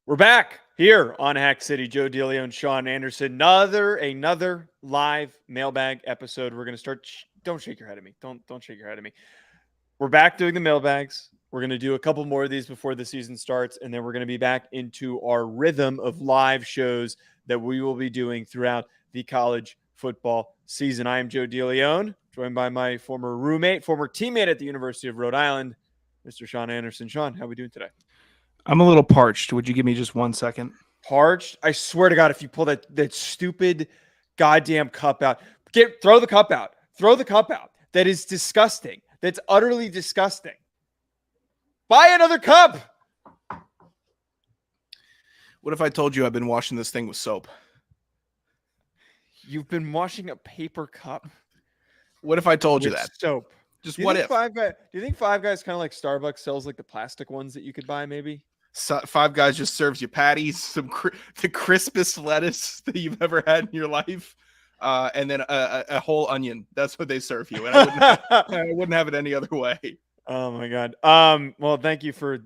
We're back here on Hack City. Joe DeLeone and Sean Anderson. Another live mailbag episode. We're gonna start. Don't shake your head at me. Don't shake your head at me. We're back doing the mailbags. We're gonna do a couple more of these before the season starts, and then we're gonna be back into our rhythm of live shows that we will be doing throughout the college football season. I am Joe DeLeone, joined by my former roommate, former teammate at the University of Rhode Island, Mr. Sean Anderson. Sean, how are we doing today? I'm a little parched. Would you give me just 1 second? Parched? I swear to God, if you pull that stupid goddamn cup out, throw the cup out. Throw the cup out. That is disgusting. That's utterly disgusting. Buy another cup. What if I told you I've been washing this thing with soap? You've been washing a paper cup. What if I told you that? Soap. Just what if? Do you think Five Guys kind of like Starbucks sells like the plastic ones that you could buy maybe? So, Five Guys just serves you patties, the crispest lettuce that you've ever had in your life, and then a whole onion. That's what they serve you, and I wouldn't have it any other way. Oh my God. Well, thank you for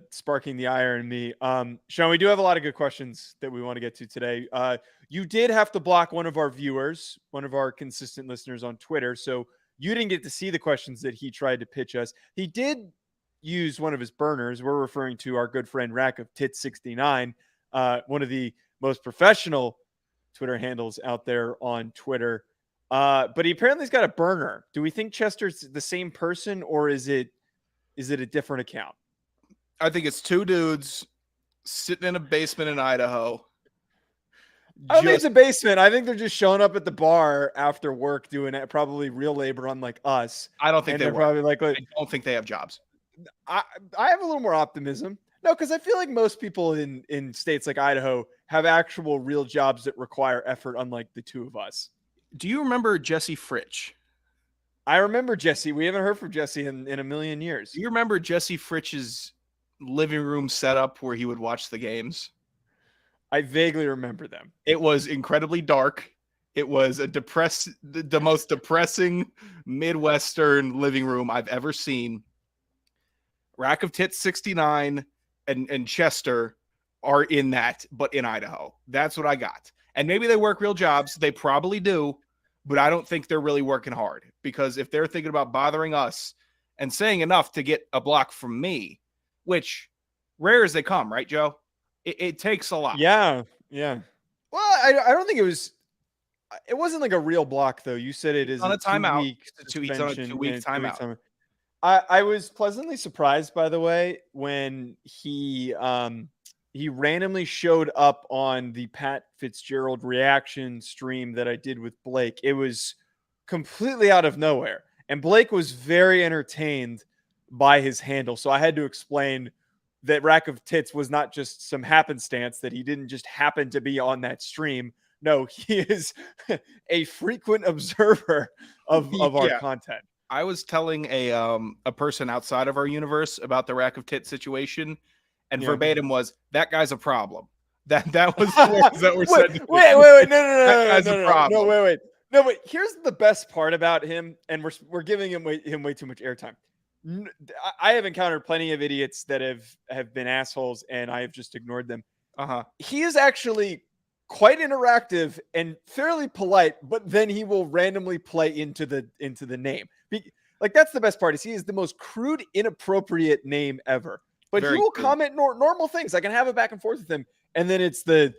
sparking the ire in me. Sean, we do have a lot of good questions that we want to get to today. You did have to block one of our viewers, one of our consistent listeners on Twitter, so you didn't get to see the questions that he tried to pitch us. He did use one of his burners. We're referring to our good friend Rack of Tits 69, one of the most professional Twitter handles out there on Twitter. But he apparently has got a burner. Do we think Chester's the same person, or is it a different account? I think it's two dudes sitting in a basement in Idaho. I don't think it's a basement. I think they're just showing up at the bar after work doing it, probably real labor, unlike us. I don't think they're probably like. I don't think they have jobs. I have a little more optimism. No, because I feel like most people in states like Idaho have actual real jobs that require effort, unlike the two of us. Do you remember Jesse Fritsch? I remember Jesse. We haven't heard from Jesse in a million years. Do you remember Jesse Fritsch's living room setup where he would watch the games? I vaguely remember them. It was incredibly dark. It was the most depressing Midwestern living room I've ever seen. Rack of Tits 69 and Chester are in that, but in Idaho. That's what I got. And maybe they work real jobs. They probably do, but I don't think they're really working hard, because if they're thinking about bothering us and saying enough to get a block from me, which rare as they come, right, Joe? It takes a lot. Yeah. Well, I don't think it wasn't like a real block, though. You said it is on a timeout. It's on a 2-week timeout. I was pleasantly surprised, by the way, when he randomly showed up on the Pat Fitzgerald reaction stream that I did with Blake. It was completely out of nowhere, and Blake was very entertained by his handle. So I had to explain that Rack of Tits was not just some happenstance, that he didn't just happen to be on that stream. No, he is a frequent observer of our content. I was telling a person outside of our universe about the Rack of Tits situation, and verbatim was, that guy's a problem. That was the words that were said. Wait, no, wait. No, but here's the best part about him, and we're giving him way too much airtime. I have encountered plenty of idiots that have been assholes, and I have just ignored them. He is actually quite interactive and fairly polite, but then he will randomly play into the name. Like, that's the best part, is he is the most crude, inappropriate name ever. But he will comment normal things. I can have it back and forth with him, and then it's the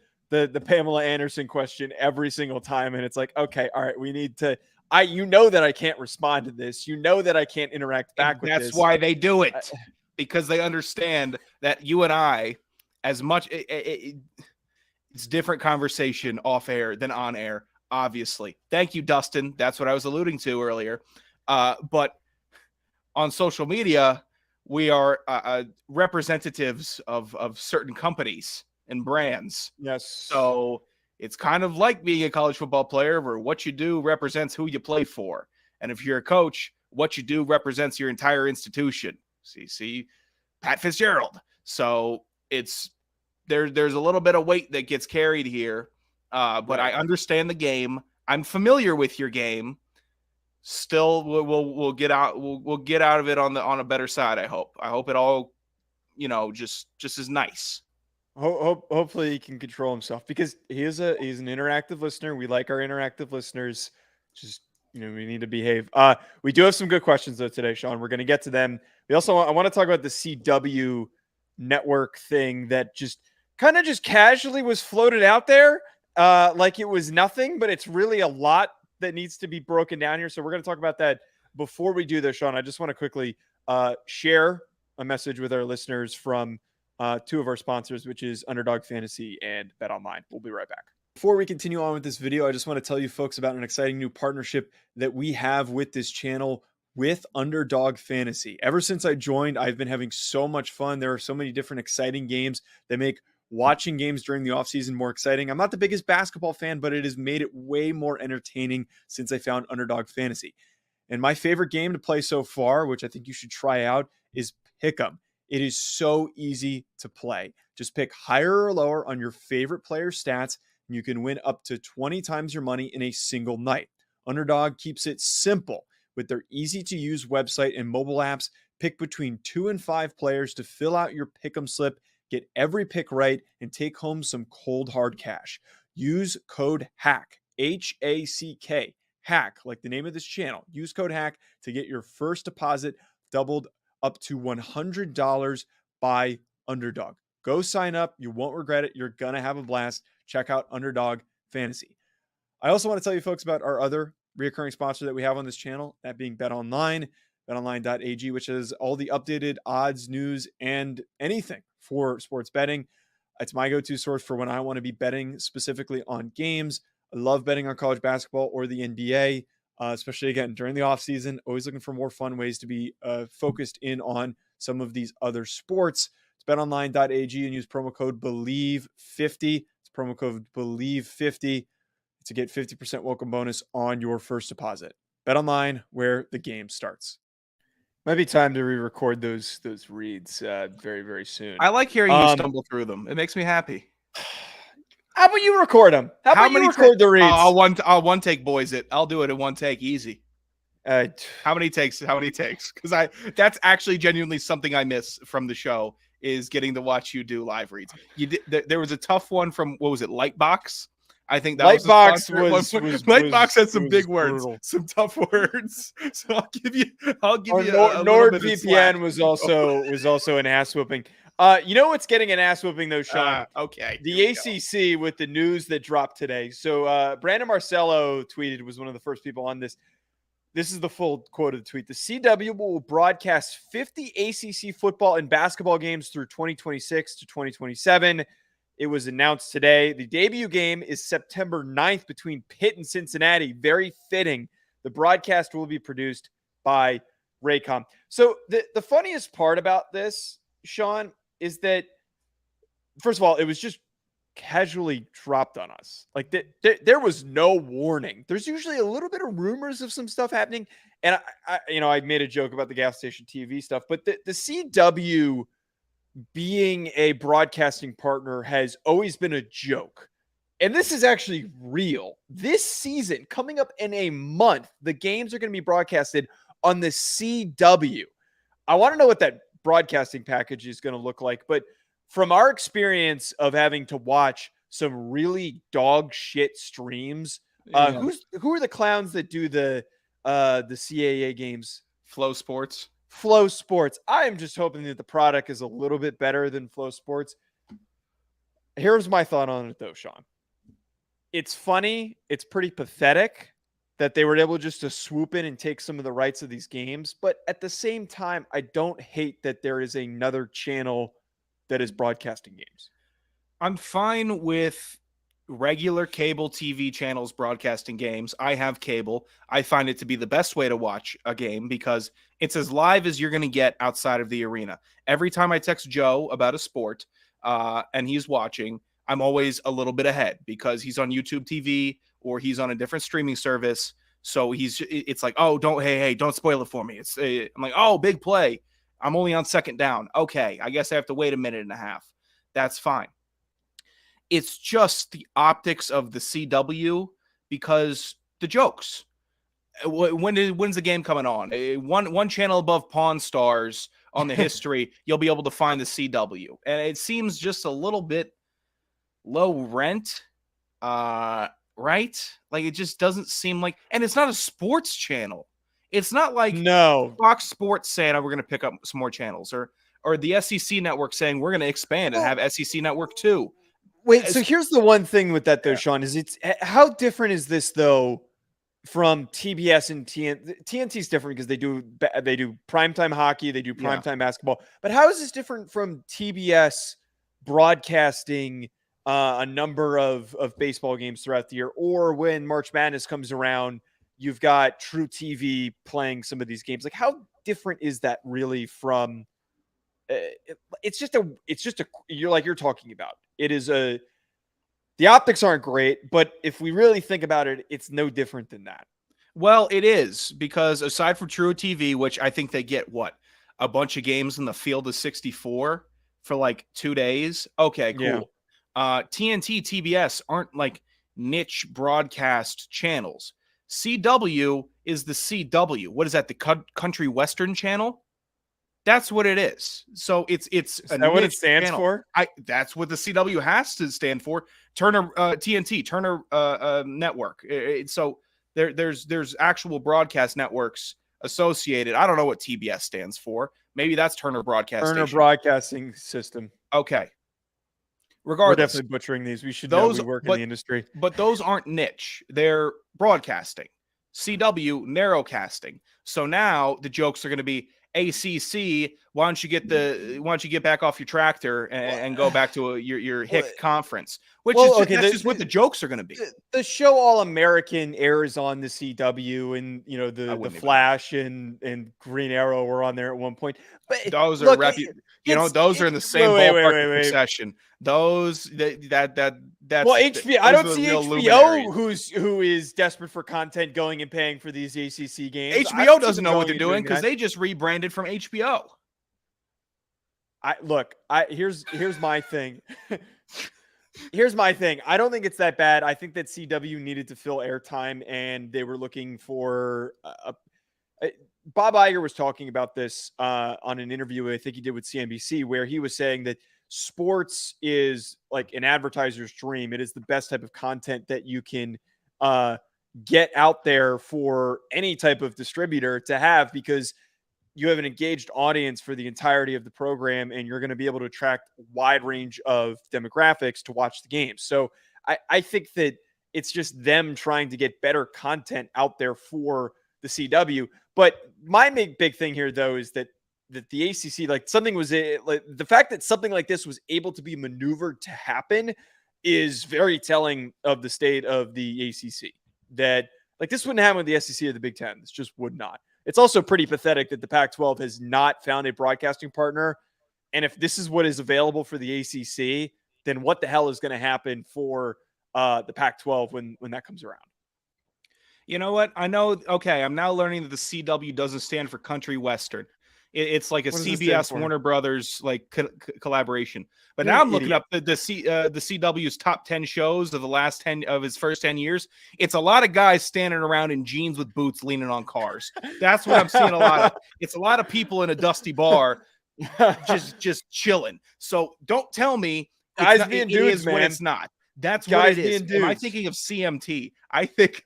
Pamela Anderson question every single time, and it's like, okay, all right, we need to. You know that I can't respond to this. You know that I can't interact back with this. That's why they do it, because they understand that you and I, as much it's different conversation off air than on air. Obviously, thank you, Dustin. That's what I was alluding to earlier. But on social media, we are representatives of certain companies and brands. Yes. So it's kind of like being a college football player, where what you do represents who you play for. And if you're a coach, what you do represents your entire institution. See, Pat Fitzgerald. So there's a little bit of weight that gets carried here. But I understand the game. I'm familiar with your game. Still, we'll get out. We'll get out of it on a better side. I hope. I hope it all, just is nice. Hopefully he can control himself, because he's an interactive listener. We like our interactive listeners. Just, we need to behave. We do have some good questions though today, Sean. We're going to get to them. I want to talk about the CW network thing that just kind of just casually was floated out there, like it was nothing, but it's really a lot that needs to be broken down here. So we're going to talk about that. Before we do this, Sean, I just want to quickly share a message with our listeners from two of our sponsors, which is Underdog Fantasy and BetOnline. We'll be right back. Before we continue on with this video, I just want to tell you folks about an exciting new partnership that we have with this channel with Underdog Fantasy. Ever since I joined, I've been having so much fun. There are so many different exciting games that make watching games during the offseason more exciting. I'm not the biggest basketball fan, but it has made it way more entertaining since I found Underdog Fantasy. And my favorite game to play so far, which I think you should try out, is Pick'em. It is so easy to play. Just pick higher or lower on your favorite player stats, and you can win up to 20 times your money in a single night. Underdog keeps it simple with their easy-to-use website and mobile apps. Pick between 2 and 5 players to fill out your Pick'em slip, get every pick right, and take home some cold hard cash. Use code HACK, H-A-C-K, HACK, like the name of this channel. Use code HACK to get your first deposit doubled up to $100 by Underdog. Go sign up. You won't regret it. You're going to have a blast. Check out Underdog Fantasy. I also want to tell you folks about our other recurring sponsor that we have on this channel, that being BetOnline, betonline.ag, which has all the updated odds, news, and anything for sports betting. It's my go-to source for when I want to be betting specifically on games. I love betting on college basketball or the NBA. Especially, again, during the offseason, always looking for more fun ways to be focused in on some of these other sports. It's betonline.ag and use promo code BELIEVE50. It's promo code BELIEVE50 to get 50% welcome bonus on your first deposit. BetOnline, where the game starts. Might be time to re-record those reads very, very soon. I like hearing you stumble through them. It makes me happy. How about you record them? How about you record the reads? I'll one take boys it. I'll do it in one take, easy. How many takes? Because that's actually genuinely something I miss from the show, is getting to watch you do live reads. There was a tough one from, what was it, Lightbox? I think that Lightbox had some big words, some tough words. So I'll give you NordVPN was also an ass whooping. You know what's getting an ass whooping though, Sean? Okay. The ACC with the news that dropped today. So Brandon Marcello tweeted, was one of the first people on this. This is the full quote of the tweet. The CW will broadcast 50 ACC football and basketball games through 2026 to 2027. It was announced today. The debut game is September 9th between Pitt and Cincinnati. Very fitting. The broadcast will be produced by Raycom. So the funniest part about this, Sean, is that, first of all, it was just casually dropped on us. Like there was no warning. There's usually a little bit of rumors of some stuff happening. And I made a joke about the gas station TV stuff, but the CW being a broadcasting partner has always been a joke. And this is actually real. This season, coming up in a month, the games are going to be broadcasted on the CW. I want to know what that broadcasting package is going to look like. But from our experience of having to watch some really dog shit streams, who are the clowns that do the CAA games? Flow Sports. I am just hoping that the product is a little bit better than Flow Sports. Here's my thought on it, though, Sean. It's funny. It's pretty pathetic that they were able just to swoop in and take some of the rights of these games. But at the same time, I don't hate that there is another channel that is broadcasting games. I'm fine with regular cable TV channels broadcasting games. I have cable. I find it to be the best way to watch a game because it's as live as you're going to get outside of the arena. Every time I text Joe about a sport and he's watching, I'm always a little bit ahead because he's on YouTube TV or he's on a different streaming service. So it's like, oh, don't spoil it for me. I'm like, oh, big play. I'm only on second down. Okay, I guess I have to wait a minute and a half. That's fine. It's just the optics of the CW because the jokes. When's the game coming on? One channel above Pawn Stars on the history, you'll be able to find the CW, and it seems just a little bit low rent, right? Like it just doesn't seem like, and it's not a sports channel. It's not like Fox Sports saying, "Oh, we're going to pick up some more channels," or the SEC network saying, "We're going to expand and have SEC network too." Wait, so here's the one thing with that though, Sean, is how different is this though from TBS and TNT? TNT is different because they do primetime hockey, they do primetime basketball. But how is this different from TBS broadcasting a number of baseball games throughout the year, or when March Madness comes around, you've got True TV playing some of these games? Like, how different is that really from? It's just you're talking about. It is the optics aren't great, but if we really think about it, it's no different than that. Well, it is, because aside from True TV, which I think they get a bunch of games in the field of 64 for like 2 days. Okay, cool. Yeah. TNT, TBS aren't like niche broadcast channels. CW is the CW. What is that? The Country Western channel? That's what it is. So it's is that what it stands channel. For? That's what the CW has to stand for. Turner TNT, Turner Network. So there's actual broadcast networks associated. I don't know what TBS stands for. Maybe that's Turner Broadcasting System. Okay. Regardless, we're definitely butchering these. We should know we work in the industry. But those aren't niche. They're broadcasting. CW, narrowcasting. So now the jokes are going to be, ACC, why don't you get back off your tractor and go back to your Hick conference? That's just what the jokes are going to be. The show All American airs on the CW, and the Flash and Green Arrow were on there at one point. But those are those are in the same ballpark of session. Those that's well, HBO. I don't see HBO who is desperate for content going and paying for these ACC games. HBO doesn't know what they're doing because they just rebranded from HBO. Here's my thing. Here's my thing. I don't think it's that bad. I think that CW needed to fill airtime, and they were looking for Bob Iger was talking about this on an interview I think he did with CNBC, where he was saying that sports is like an advertiser's dream. It is the best type of content that you can get out there for any type of distributor to have, because you have an engaged audience for the entirety of the program, and you're going to be able to attract a wide range of demographics to watch the games. So I think that it's just them trying to get better content out there for the CW. But my big thing here, though, is that the ACC, like the fact that something like this was able to be maneuvered to happen is very telling of the state of the ACC. That like this wouldn't happen with the SEC or the Big Ten. This just would not. It's also pretty pathetic that the Pac-12 has not found a broadcasting partner. And if this is what is available for the ACC, then what the hell is going to happen for the Pac-12 when that comes around? You know what? I know. Okay, I'm now learning that the CW doesn't stand for Country Western. It's like a CBS Warner Brothers like collaboration. But now I'm looking up the CW's top 10 shows of the last 10 of his first 10 years. It's a lot of guys standing around in jeans with boots leaning on cars. That's what I'm seeing a lot of. It's a lot of people in a dusty bar just chilling. So don't tell me it is when it's not. That's what it is. Am I thinking of CMT? I think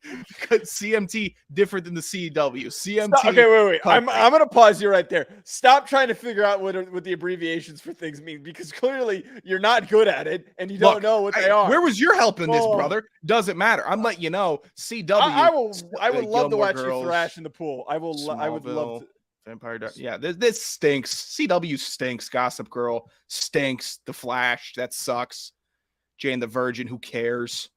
CMT different than the CW. CMT. Okay, wait. I'm going to pause you right there. Stop trying to figure out what the abbreviations for things mean, because clearly you're not good at it and you don't know what they are. Where was your help in this, brother? Doesn't matter. I'm letting you know. CW. I would love to watch you thrash in the pool. I would love to. Vampire Diaries. Yeah, this stinks. CW stinks. Gossip Girl stinks. The Flash, that sucks. Jane the Virgin, who cares?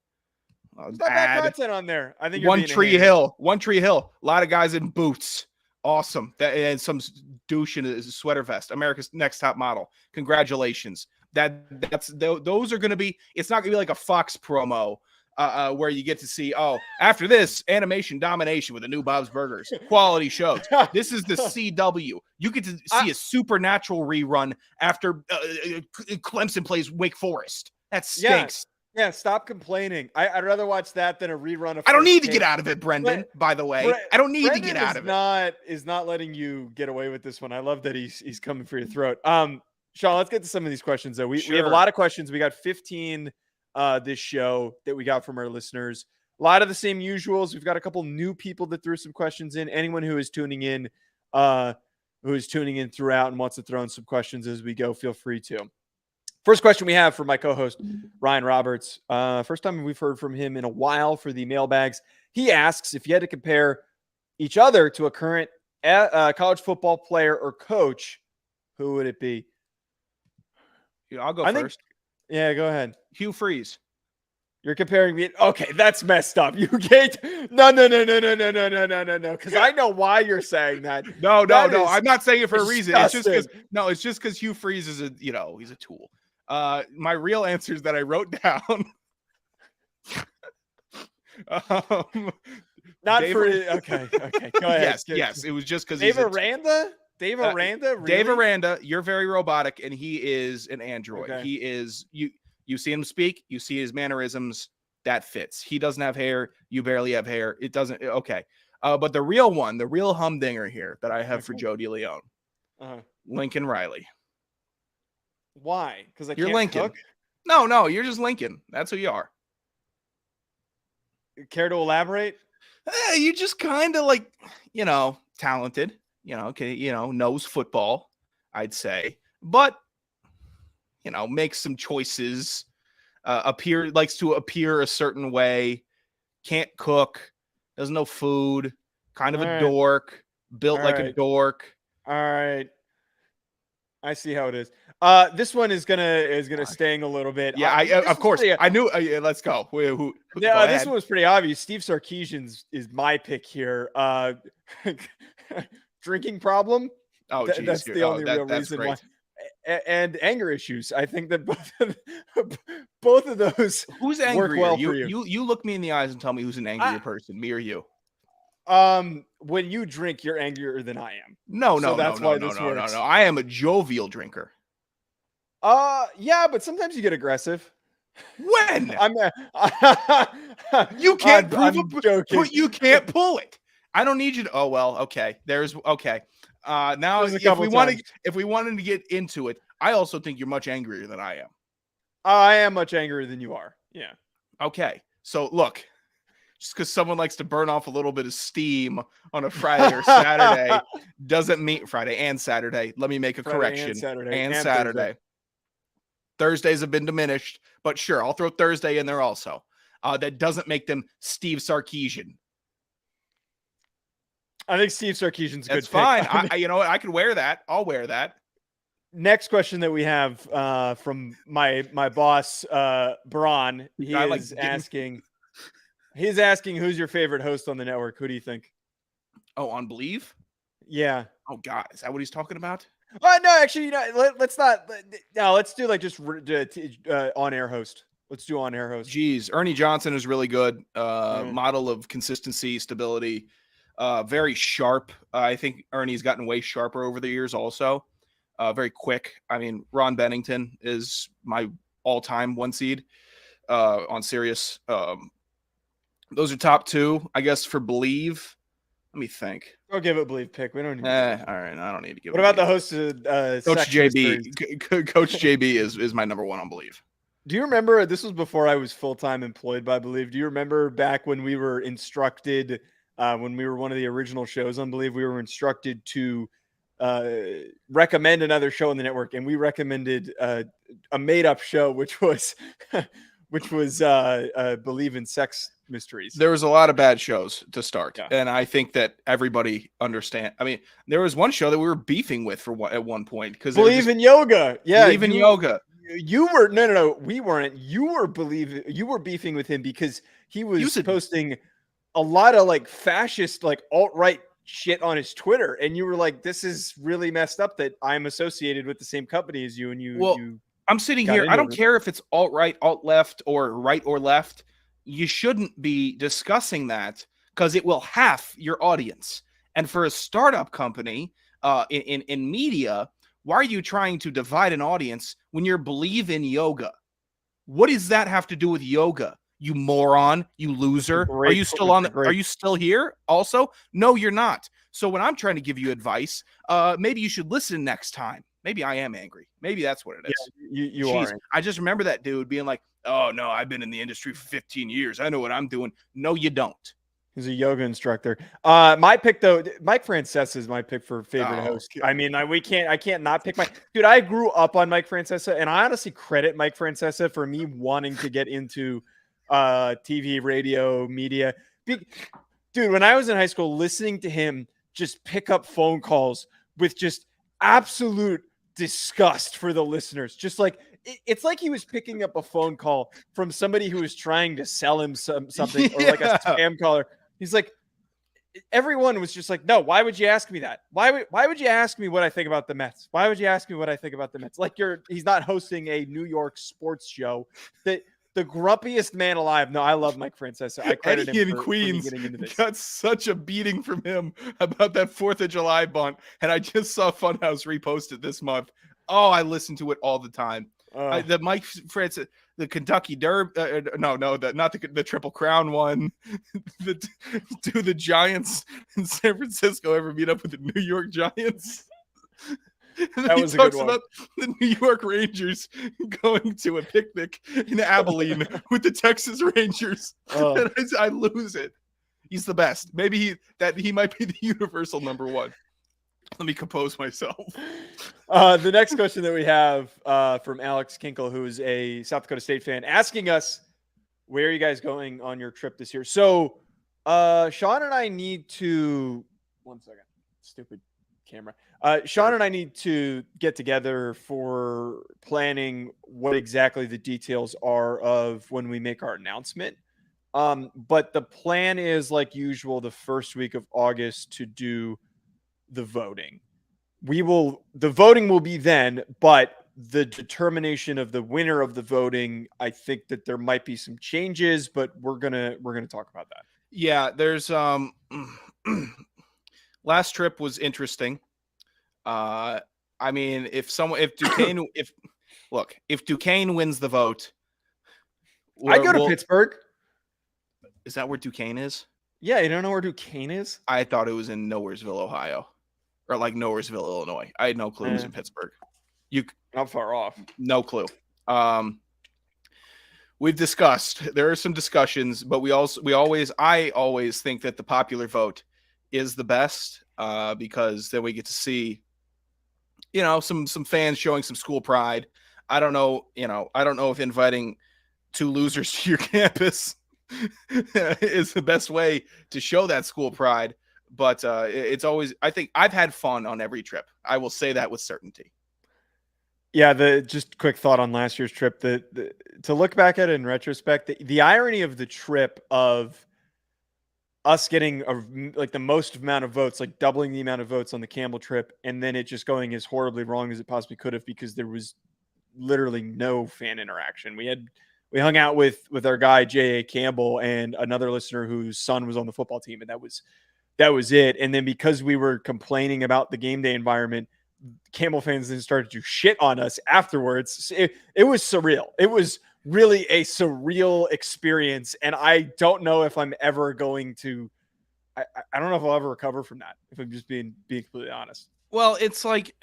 There's not bad content on there. I think One Tree Hill. A lot of guys in boots. Awesome. And some douche in a sweater vest. America's Next Top Model. Congratulations. Those are going to be. It's not going to be like a Fox promo where you get to see. Oh, after this, animation domination with the new Bob's Burgers. Quality shows. This is the CW. You get to see a Supernatural rerun after Clemson plays Wake Forest. That stinks. Yeah, stop complaining. I'd rather watch that than a rerun of. I don't need to get out of it, Brendan. By the way, I don't need Brendan to get out of it. Is not letting you get away with this one. I love that he's coming for your throat. Sean, let's get to some of these questions though. We have a lot of questions. We got 15 this show that we got from our listeners. A lot of the same usuals. We've got a couple new people that threw some questions in. Anyone who is tuning in throughout and wants to throw in some questions as we go, feel free to. First question we have for my co-host, Ryan Roberts. First time we've heard from him in a while for the mailbags. He asks if you had to compare each other to a current college football player or coach, who would it be? Yeah, I'll go first. Yeah, go ahead. Hugh Freeze. You're comparing me. Okay, that's messed up. You can't. No. Because I know why you're saying that. No. I'm not saying it for a reason. It's just because Hugh Freeze is he's a tool. My real answers that I wrote down. Okay. Go ahead. Yes. It was just because Dave Aranda. Really? Dave Aranda. You're very robotic, and he is an android. Okay. He is you. You see him speak, you see his mannerisms, that fits. He doesn't have hair, you barely have hair. It doesn't, okay. But the real one, the real humdinger here that I have for Joe DeLeone, Lincoln Riley. Why? Because you're can't Lincoln. cook? No, you're just Lincoln. That's who you are. Care to elaborate? You just kind of talented, knows football, I'd say. But makes some choices, likes to appear a certain way, can't cook, doesn't know food, kind of a dork, built like a dork. All right. I see how it is. This one is gonna sting a little bit. Yeah, of course. I knew. Let's go. Who yeah, this one was pretty obvious. Steve Sarkisian's is my pick here. Drinking problem. Oh, geez. That's the only real reason why. And anger issues. I think that both of those who's angrier? Work well for you. You look me in the eyes and tell me who's an angrier person, me or you. When you drink, you're angrier than I am. No. I am a jovial drinker. Yeah, but sometimes you get aggressive. When you can't you can't pull it. I don't need you to. Oh well, okay. Okay. Now if we wanted to get into it, I also think you're much angrier than I am. I am much angrier than you are. Yeah. Okay. So look, just because someone likes to burn off a little bit of steam on a Friday or Saturday doesn't mean Friday and Saturday. Let me make a correction. And Saturday. Thursdays have been diminished, but sure, I'll throw Thursday in there also. That doesn't make them Steve Sarkisian. I think Steve Sarkisian's good. It's fine. You know what? I could wear that. I'll wear that. Next question that we have from my boss, Braun. He's asking who's your favorite host on the network. Who do you think? Oh, on Believe? Yeah. Oh God, is that what he's talking about? No, actually, let's not. No, let's do like just on-air host. Let's do on-air host. Geez, Ernie Johnson is really good. Model of consistency, stability. Very sharp. I think Ernie's gotten way sharper over the years also. Very quick. I mean, Ron Bennington is my all-time one seed on Sirius. Those are top two, I guess, for Believe. Let me think. I'll give it Believe pick. We don't need all right, I don't need to give it. What about the host of Coach JB? Coach JB is my number one on Believe. Do you remember, this was before I was full-time employed by Believe. Do you remember back when we were instructed, when we were one of the original shows on Believe, we were instructed to recommend another show on the network, and we recommended a made-up show, which was Believe in Sex Mysteries. There was a lot of bad shows to start, and I think that everybody understand. I mean, there was one show that we were beefing with at one point because Believe in Yoga. Yeah, Believe in Yoga. You were no, we weren't. You were beefing with him because he was posting a lot of like fascist, like alt-right shit on his Twitter, and you were like, "This is really messed up that I'm associated with the same company as you." And you I'm sitting here. I don't care if it's alt-right, alt-left, or right or left. You shouldn't be discussing that because it will half your audience. And for a startup company in media, why are you trying to divide an audience when you believe in yoga? What does that have to do with yoga? You moron, you loser. Are you still on? Are you still here? Also, no, you're not. So when I'm trying to give you advice, maybe you should listen next time. Maybe I am angry. Maybe that's what it is. Yeah, you are. I just remember that dude being like, "Oh no, I've been in the industry for 15 years. I know what I'm doing." No, you don't. He's a yoga instructor. My pick though, Mike Francesa is my pick for favorite host. God. I mean, I can't not pick dude. I grew up on Mike Francesa, and I honestly credit Mike Francesa for me wanting to get into TV, radio, media. Dude, when I was in high school, listening to him just pick up phone calls with just absolute disgust for the listeners, just like it's like he was picking up a phone call from somebody who was trying to sell him something or like a spam caller. He's like, everyone was just like, no, why would you ask me that? Why would you ask me what I think about the Mets? Why would you ask me what I think about the Mets? Like he's not hosting a New York sports show. That the grumpiest man alive. No, I love Mike Francesa. I credit Eddie him in for Queens getting into this. Got such a beating from him about that 4th of July bunt. And I just saw Funhouse repost it this month. Oh, I listen to it all the time. The Mike Francesa, the Kentucky Derby, not the Triple Crown one. Do the Giants in San Francisco ever meet up with the New York Giants? That was a good one. About the New York Rangers going to a picnic in Abilene with the Texas Rangers. And I lose it. He's the best. Maybe he might be the universal number one. Let me compose myself. The next question that we have from Alex Kinkle, who is a South Dakota State fan, asking us, where are you guys going on your trip this year? So Sean and I need to – one second. Stupid camera. Sean and I need to get together for planning what exactly the details are of when we make our announcement. But the plan is, like usual, the first week of August to do the voting. The voting will be then, but the determination of the winner of the voting, I think that there might be some changes, but we're gonna talk about that. Yeah, there's last trip was interesting. I mean, if Duquesne wins the vote, I go to Pittsburgh. Is that where Duquesne is? Yeah, you don't know where Duquesne is? I thought it was in Nowheresville, Ohio, or like Nowheresville, Illinois. I had no clue it was in Pittsburgh. Not far off. No clue. We've discussed. There are some discussions, but I always think that the popular vote is the best because then we get to see, some fans showing some school pride. I don't know if inviting 2 losers to your campus is the best way to show that school pride, but it's always, I think I've had fun on every trip. I will say that with certainty. Yeah, just quick thought on last year's trip. To look back at it in retrospect, the irony of the trip of us getting the most amount of votes, like doubling the amount of votes on the Campbell trip, and then it just going as horribly wrong as it possibly could have because there was literally no fan interaction. We hung out with our guy J.A. Campbell and another listener whose son was on the football team, and that was it. And then because we were complaining about the game day environment, Campbell fans then started to shit on us afterwards. It was surreal. It was really a surreal experience, and I don't know if I'm ever going to. I don't know if I'll ever recover from that. If I'm just being completely honest. Well, it's like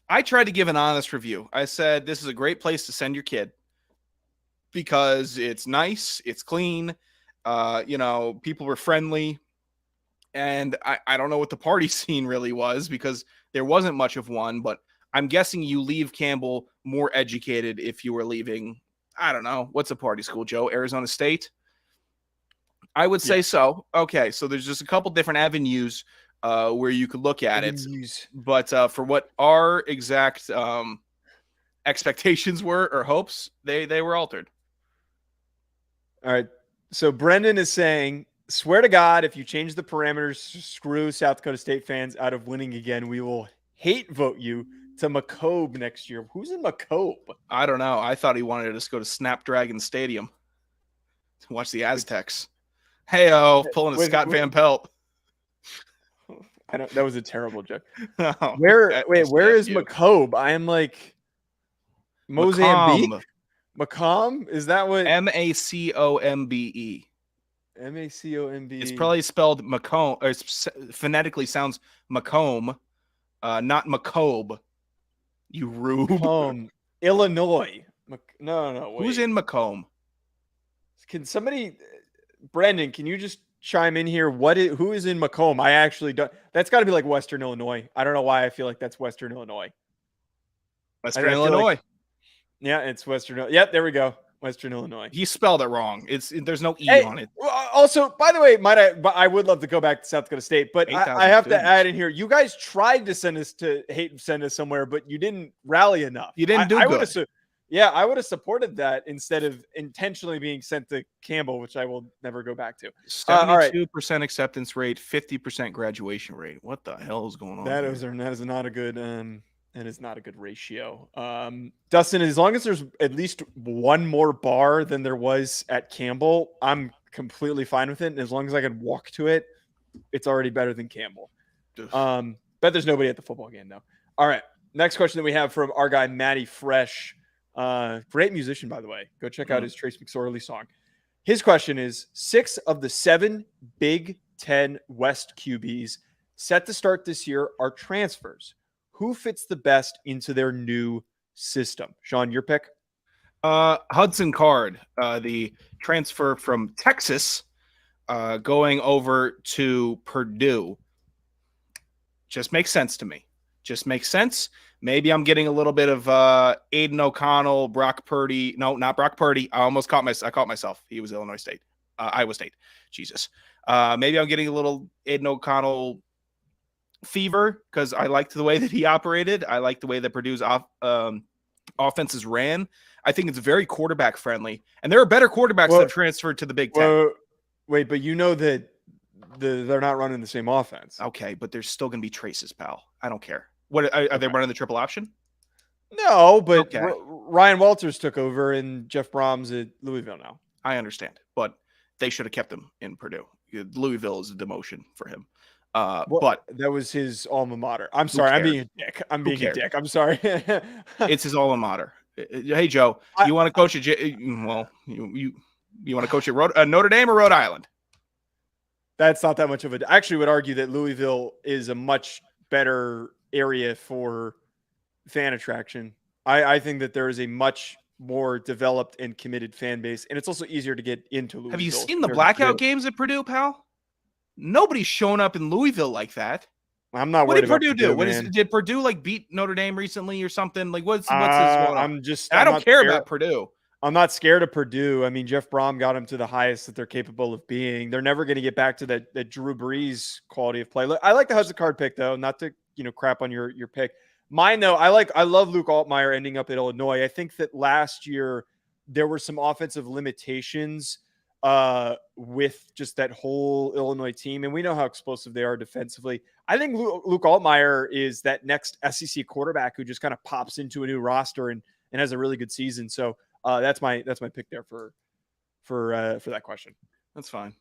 I tried to give an honest review. I said this is a great place to send your kid because it's nice, it's clean. People were friendly. And I don't know what the party scene really was because there wasn't much of one, but I'm guessing you leave Campbell more educated if you were leaving, I don't know, what's a party school, Joe? Arizona State? I would say so. Okay, so there's just a couple different avenues where you could look at it. But for what our exact expectations were or hopes, they were altered. All right, so Brendan is saying, swear to God, if you change the parameters, screw South Dakota State fans out of winning again. We will hate vote you to McCobe next year. Who's in McCobe? I don't know. I thought he wanted us to go to Snapdragon Stadium to watch the Aztecs. Hey-oh, pulling a Scott Van Pelt. That was a terrible joke. Where is McCobe? I am like Mozambique. Macomb? Is that what? Macombe. Macombe. It's probably spelled Macomb, or phonetically sounds Macomb, not Macobe. You rube. Macomb, Illinois. No, wait. Who's in Macomb? Can somebody, Brendan, can you just chime in here? Who is in Macomb? I actually don't. That's got to be like Western Illinois. I don't know why I feel like that's Western Illinois. Western Illinois. Yeah, it's Western. Yep, there we go. Western Illinois. He spelled it wrong. There's no E on it. Also, by the way, I would love to go back to South Dakota State, but I have to add in here. You guys tried to send us somewhere, but you didn't rally enough. You didn't do good. I would have supported that instead of intentionally being sent to Campbell, which I will never go back to. 72% acceptance rate, 50% graduation rate. What the hell is going on? That is not a good. That is not a good ratio. Dustin, as long as there's at least one more bar than there was at Campbell, I'm completely fine with it. And as long as I can walk to it, it's already better than Campbell. Bet there's nobody at the football game, though. All right. Next question that we have from our guy, Matty Fresh. Great musician, by the way. Go check out his Trace McSorley song. His question is, 6 of the 7 Big Ten West QBs set to start this year are transfers. Who fits the best into their new system? Sean, your pick? Hudson Card, the transfer from Texas, going over to Purdue. Just makes sense to me. Just makes sense. Maybe I'm getting a little bit of Aiden O'Connell, Brock Purdy. No, not Brock Purdy. I caught myself. He was Iowa State. Jesus. Maybe I'm getting a little Aiden O'Connell fever because I liked the way that he operated. I like the way that Purdue's offenses ran. I think it's very quarterback friendly, and there are better quarterbacks that have transferred to the Big Ten. Wait, but you know that they're not running the same offense. Okay, but there's still going to be traces, pal. I don't care. What are they running the triple option? No, but okay. Ryan Walters took over, and Jeff Brom's at Louisville now. I understand, but they should have kept him in Purdue. Louisville is a demotion for him. But that was his alma mater. I'm sorry. I'm being a dick. I'm sorry. It's his alma mater. Hey, Joe, you want to coach at you want to coach at Notre Dame or Rhode Island? That's not that much of a. I actually would argue that Louisville is a much better area for fan attraction. I think that there is a much more developed and committed fan base, and it's also easier to get into Louisville. Have you seen the blackout games at Purdue, pal? Nobody's shown up in Louisville like that. I'm not worried. What did Purdue do? Did Purdue beat Notre Dame recently or something? Like what's his going on? I don't care about Purdue. I'm not scared of Purdue. I mean, Jeff Brom got them to the highest that they're capable of being. They're never going to get back to that Drew Brees quality of play. I like the Hudson Card pick though, not to crap on your pick. Mine though, I love Luke Altmaier ending up at Illinois. I think that last year there were some offensive limitations with just that whole Illinois team. And we know how explosive they are defensively. I think Luke Altmaier is that next SEC quarterback who just kind of pops into a new roster and has a really good season. So that's my pick there for that question. That's fine.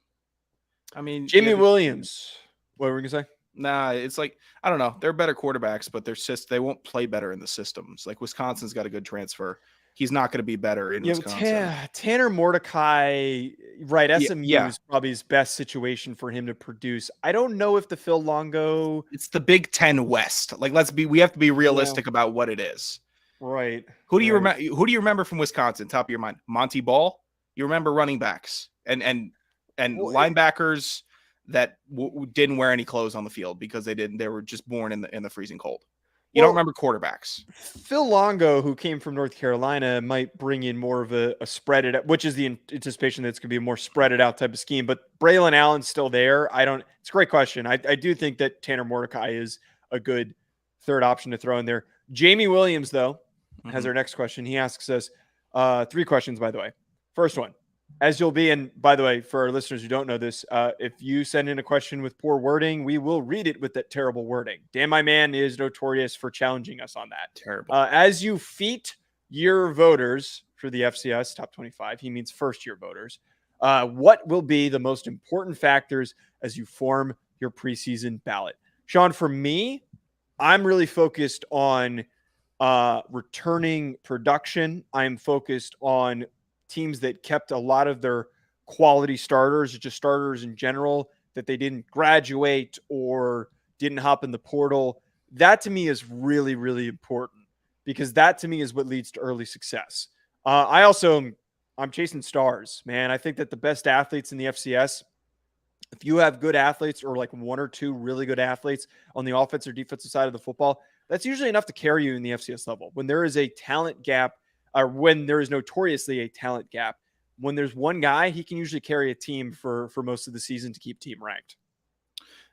I mean, Jamie Williams, what were we going to say? Nah, it's like, I don't know. They're better quarterbacks, but they won't play better in the systems. Like Wisconsin's got a good transfer. He's not going to be better in Wisconsin. Tanner Mordecai, right? SMU is probably his best situation for him to produce. I don't know if the Phil Longo. It's the Big Ten West. Like, we have to be realistic about what it is. Right. Who do you remember? Who do you remember from Wisconsin? Top of your mind, Monty Ball. You remember running backs and linebackers that didn't wear any clothes on the field because they were just born in the freezing cold. You don't remember quarterbacks. Phil Longo, who came from North Carolina, might bring in more of a spread it, which is the anticipation that it's going to be a more spread it out type of scheme. But Braylon Allen's still there. It's a great question. I do think that Tanner Mordecai is a good third option to throw in there. Jamie Williams, though, has our next question. He asks us 3 questions, by the way. First one, as you'll be, and by the way, for our listeners who don't know this, if you send in a question with poor wording, we will read it with that terrible wording. Dan, my man, is notorious for challenging us on that. Terrible. As you feat your voters for the FCS Top 25, he means first-year voters, what will be the most important factors as you form your preseason ballot? Sean, for me, I'm really focused on returning production. I'm focused on teams that kept a lot of their quality starters, just starters in general, that they didn't graduate or didn't hop in the portal. That to me is really, really important because that to me is what leads to early success. I'm chasing stars, man. I think that the best athletes in the FCS, if you have good athletes or like one or two really good athletes on the offense or defensive side of the football, that's usually enough to carry you in the FCS level. When there is a talent gap, or when there is notoriously a talent gap, when there's one guy, he can usually carry a team for most of the season to keep team ranked.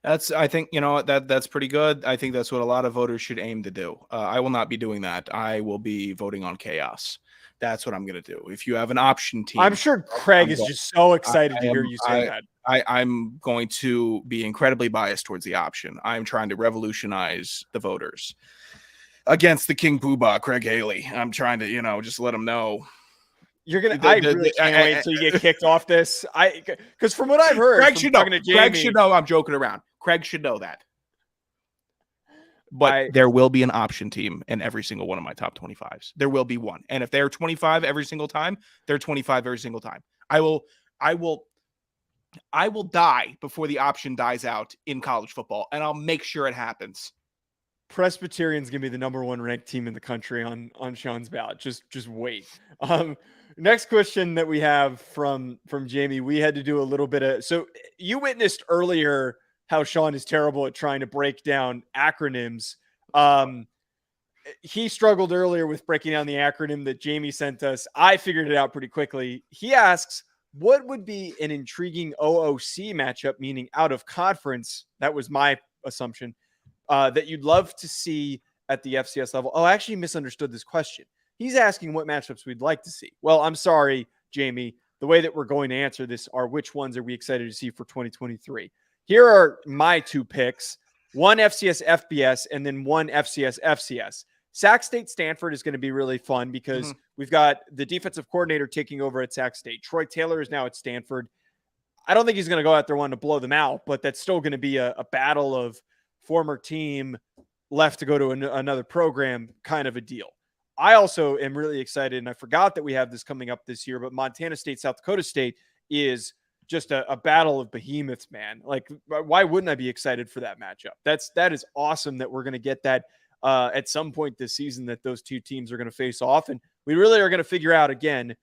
I think, that's pretty good. I think that's what a lot of voters should aim to do. I will not be doing that. I will be voting on chaos. That's what I'm going to do. If you have an option team, I'm sure Craig is just so excited to hear you say that. I'm going to be incredibly biased towards the option. I'm trying to revolutionize the voters against the King Poobah, Craig Haley. I'm trying to, just let them know. You're gonna. I really can't wait until you get kicked off this. Because from what I've heard, Craig should know. Craig should know I'm joking around. Craig should know that. But there will be an option team in every single one of my top 25s. There will be one. And if they're 25 every single time, they're 25 every single time. I will die before the option dies out in college football, and I'll make sure it happens. Presbyterian's gonna be the number one ranked team in the country on Sean's ballot. Just wait. Next question that we have from Jamie. We had to do a little bit of, so you witnessed earlier how Sean is terrible at trying to break down acronyms. He struggled earlier with breaking down the acronym that Jamie sent us. I figured it out pretty quickly. He asks, what would be an intriguing OOC matchup, meaning out of conference? That was my assumption, that you'd love to see at the FCS level. Oh, I actually misunderstood this question. He's asking what matchups we'd like to see. Well, I'm sorry, Jamie. The way that we're going to answer this are which ones are we excited to see for 2023? Here are my two picks, one FCS FBS and then one FCS FCS. Sac State Stanford is going to be really fun because we've got the defensive coordinator taking over at Sac State. Troy Taylor is now at Stanford. I don't think he's going to go out there wanting to blow them out, but that's still going to be a battle of former team left to go to another program kind of a deal. I also am really excited, and I forgot that we have this coming up this year, but Montana State, South Dakota State is just a battle of behemoths, man. Like, why wouldn't I be excited for that matchup? That is awesome that we're going to get that at some point this season, that those two teams are going to face off. And we really are going to figure out, again,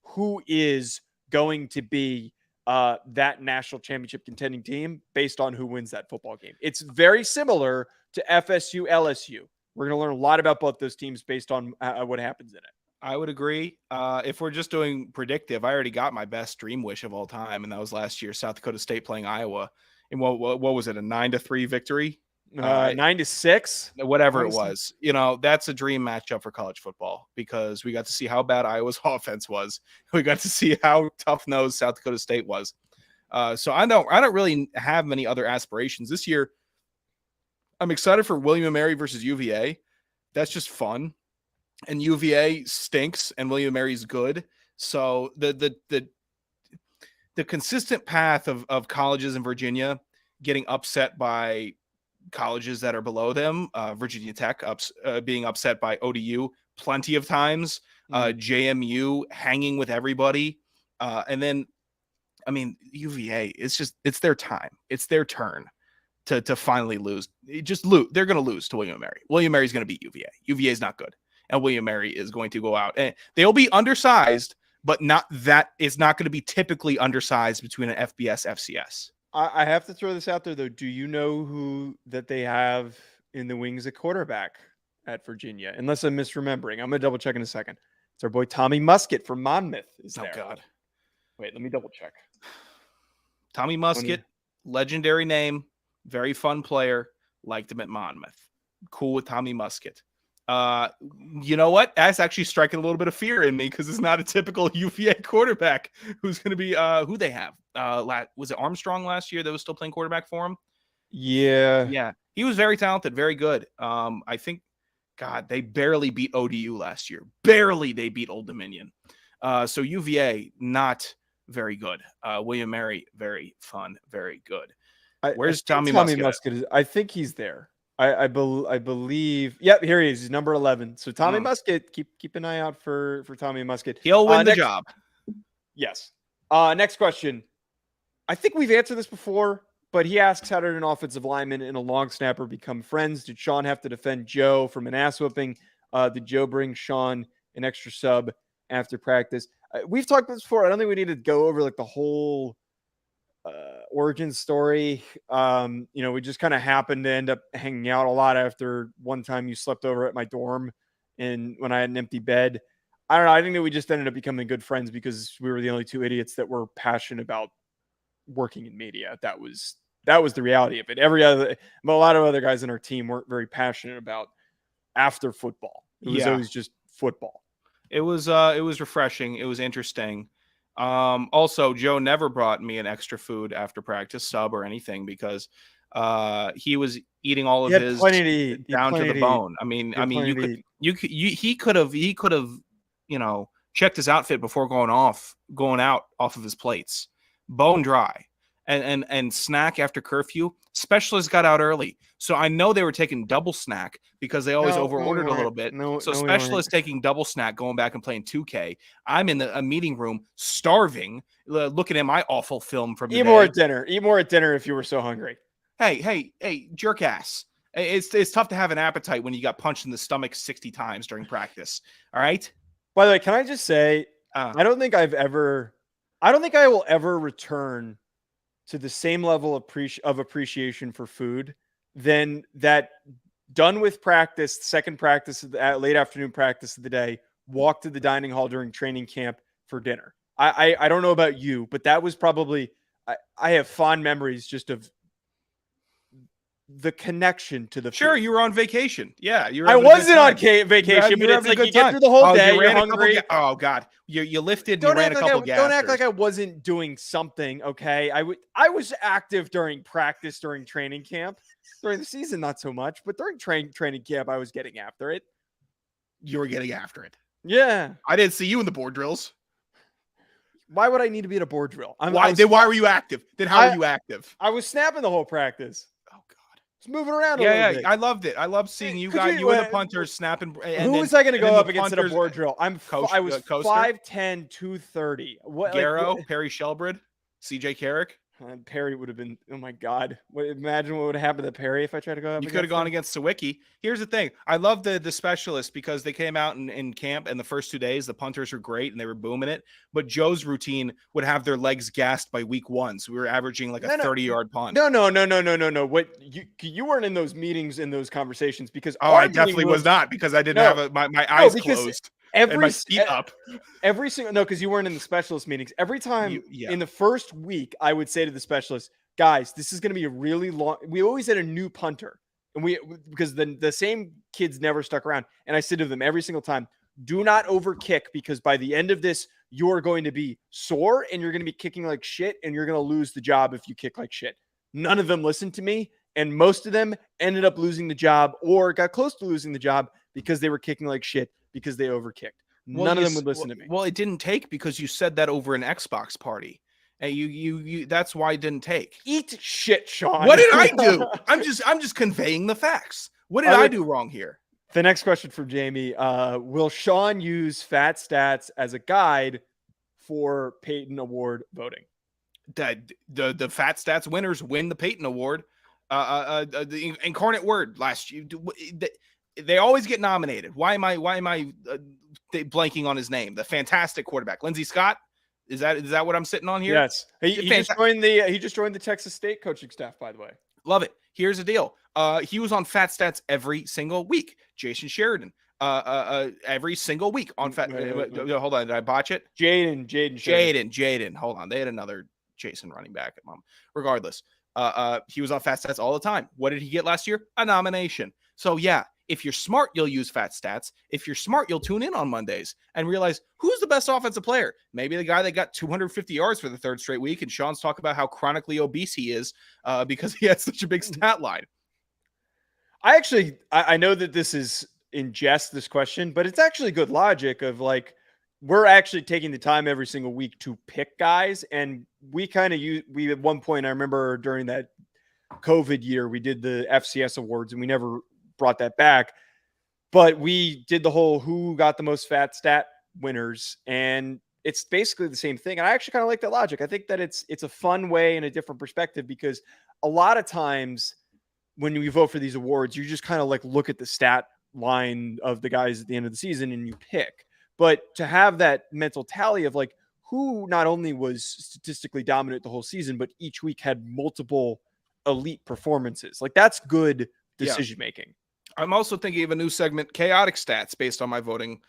who is going to be that national championship contending team based on who wins that football game. It's very similar to FSU, LSU. We're going to learn a lot about both those teams based on what happens in it. I would agree. If we're just doing predictive, I already got my best dream wish of all time, and that was last year, South Dakota State playing Iowa. And what was it, a 9-3 victory? 9-6? Whatever it was. That's a dream matchup for college football because we got to see how bad Iowa's offense was. We got to see how tough-nosed South Dakota State was. So I don't really have many other aspirations. This year, I'm excited for William & Mary versus UVA. That's just fun. And UVA stinks and William & Mary's good. So the consistent path of colleges in Virginia getting upset by colleges that are below them, Virginia Tech being upset by ODU plenty of times, JMU hanging with everybody. And then, UVA, it's their time. It's their turn to finally lose. Just lose. They're going to lose to William & Mary. William & Mary's going to beat UVA. UVA is not good. And William & Mary is going to go out and they'll be undersized, but it's not going to be typically undersized between an FBS, FCS. I have to throw this out there though. Do you know who that they have in the wings at quarterback at Virginia? Unless I'm misremembering. I'm going to double check in a second. It's our boy Tommy Muskett from Monmouth is there. Oh God. Wait, let me double check. Tommy Muskett, legendary name, very fun player, liked him at Monmouth. Cool with Tommy Muskett. You know what? That's actually striking a little bit of fear in me because it's not a typical UVA quarterback who's going to be who they have. Was it Armstrong last year that was still playing quarterback for him? Yeah. He was very talented, very good. I think, God, they barely beat ODU last year. Barely they beat Old Dominion. So UVA, not very good. William & Mary, very fun, very good. Where's Tommy Muskett? I think he's there. I believe. Yep, here he is. He's number 11. So Tommy Musket, keep an eye out for Tommy Musket. He'll win the job. Yes. Next question. I think we've answered this before, but he asks, how did an offensive lineman and a long snapper become friends? Did Sean have to defend Joe from an ass whooping? Did Joe bring Sean an extra sub after practice? We've talked about this before. I don't think we need to go over like the whole origin story. We just kind of happened to end up hanging out a lot after one time you slept over at my dorm and when I had an empty bed. I don't know. I think that we just ended up becoming good friends because we were the only two idiots that were passionate about working in media. That was the reality of it. A lot of other guys in our team weren't very passionate about after football. It was always just football. It was refreshing. It was interesting. Also, Joe never brought me an extra food after practice, sub or anything, because he was eating all of his down to the bone. He could have checked his outfit before going out off of his plates, bone dry, and snack after curfew. Specialists got out early, so I know they were taking double snack because they always overordered a little bit. Specialists taking double snack, going back and playing 2K. I'm in a meeting room, starving, looking at my awful film from the day. Eat more at dinner if you were so hungry. Hey, jerk ass. It's tough to have an appetite when you got punched in the stomach 60 times during practice. All right. By the way, can I just say, I don't think I will ever return to the same level of appreciation for food than that done with practice, second practice, late afternoon practice of the day, walk to the dining hall during training camp for dinner. I don't know about you, but that was probably, I have fond memories just of the connection to the food. Sure, you were on vacation. Yeah, I wasn't on vacation, but it's like you get through the whole day. You're hungry. Oh God, you lifted. And you ran a couple gassers. Don't act like I wasn't doing something. Okay, I was active during practice, during training camp, during the season not so much, but during training camp I was getting after it. You were getting after it. Yeah, I didn't see you in the board drills. Why would I need to be at a board drill? Why were you active? Then how are you active? I was snapping the whole practice. It's moving around. Yeah, I loved it. I loved seeing you and the punters snapping. Who was I going to go up against at a board drill? I was 5'10", 230. Garrow, Perry Shelbred, CJ Carrick. Perry would have been, oh my God. Imagine what would have happened to Perry if I tried to go up. You could have gone against Sawicki. Here's the thing. I love the specialists because they came out in camp, and the first 2 days, the punters were great and they were booming it. But Joe's routine would have their legs gassed by week 1. So we were averaging like a 30-yard punt. No. What you weren't in those meetings, in those conversations because I definitely was not because I didn't have my eyes closed. Because you weren't in the specialist meetings. Every time in the first week, I would say to the specialists, guys, this is going to be a really long. We always had a new punter, and because the same kids never stuck around. And I said to them every single time, do not overkick because by the end of this, you're going to be sore and you're going to be kicking like shit, and you're going to lose the job if you kick like shit. None of them listened to me, and most of them ended up losing the job or got close to losing the job because they were kicking like shit. Because they overkicked. None of them would listen to me. Well, it didn't take because you said that over an Xbox party. And you that's why it didn't take. Eat shit, Sean. What did I do? I'm just conveying the facts. What did I do wrong here? The next question from Jamie. Will Sean use Fat Stats as a guide for Peyton Award voting? The Fat Stats winners win the Peyton Award. The incarnate word last year. They always get nominated. Why am I blanking on his name? The fantastic quarterback, Lindsey Scott. Is that what I'm sitting on here? Yes. He just joined the Texas State coaching staff, by the way. Love it. Here's the deal. He was on Fat Stats every single week. Jason Sheridan. Every single week on Fat. Hold on, did I botch it? Jaden. Hold on. They had another Jason running back at mom. Regardless, he was on Fat Stats all the time. What did he get last year? A nomination. So yeah. If you're smart, you'll use Fat Stats. If you're smart, you'll tune in on Mondays and realize who's the best offensive player. Maybe the guy that got 250 yards for the third straight week, and Sean's talking about how chronically obese he is because he had such a big stat line. I know that this is in jest, this question, but it's actually good logic of like, we're actually taking the time every single week to pick guys. And we at one point, I remember during that COVID year, we did the FCS awards and we never brought that back. But we did the whole who got the most fat stat winners. And it's basically the same thing. And I actually kind of like that logic. I think that it's a fun way and a different perspective, because a lot of times when you vote for these awards, you just kind of like look at the stat line of the guys at the end of the season and you pick. But to have that mental tally of like who not only was statistically dominant the whole season, but each week had multiple elite performances, like that's good decision making. I'm also thinking of a new segment, chaotic stats, based on my voting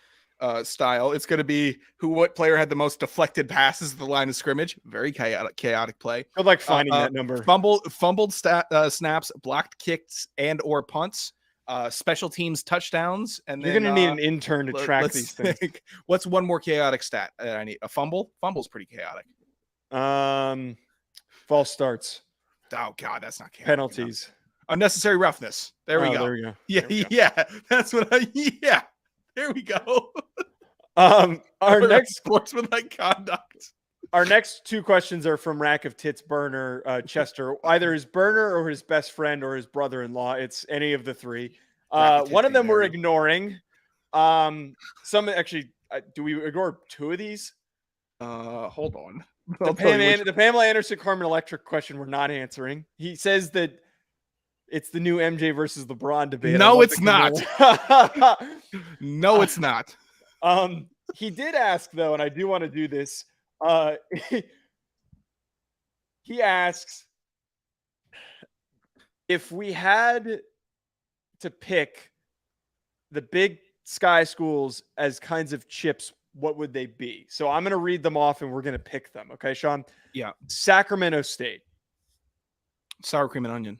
style. It's going to be what player had the most deflected passes at the line of scrimmage. Very chaotic play. I like finding that number. Fumbled snaps, blocked kicks, and or punts. Special teams touchalls, and you're gonna need an intern to track these things. What's one more chaotic stat that I need? A fumble. Fumble's pretty chaotic. False starts. Oh God, that's not chaotic. Penalties. Enough. Unnecessary roughness. There we go. There we go. Yeah. That's what yeah. There we go. Our next sportsmanlike conduct. Our next two questions are from Rack of Tits Burner, Chester. Either his burner or his best friend or his brother-in-law. It's any of the three. One of them we're ignoring. Some actually, do we ignore two of these? Hold on. The Pamela Anderson Carmen Electric question we're not answering. He says that it's the new MJ versus LeBron debate. No, it's not. No, it's not. He did ask though, and I do want to do this. He asks if we had to pick the Big Sky schools as kinds of chips, what would they be? So I'm going to read them off and we're going to pick them. Okay, Sean? Yeah. Sacramento State. Sour cream and onion.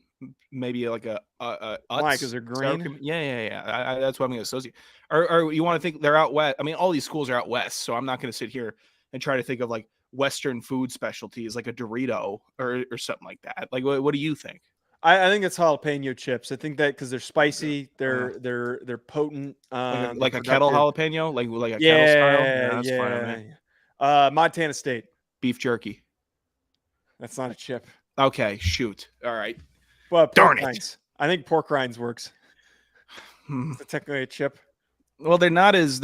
Maybe like a why? Because they're green. Yeah. That's what I'm going to associate. Or you want to think they're out west? I mean, all these schools are out west, so I'm not going to sit here and try to think of like Western food specialties, like a Dorito or something like that. Like, what do you think? I think it's jalapeno chips. I think that because they're spicy, they're potent. Like a kettle jalapeno, like a kettle style. Yeah. Montana State beef jerky. That's not a chip. Okay, shoot. All right. Well, darn it. Rinds. I think pork rinds works. Is it technically a chip? Well, they're not as.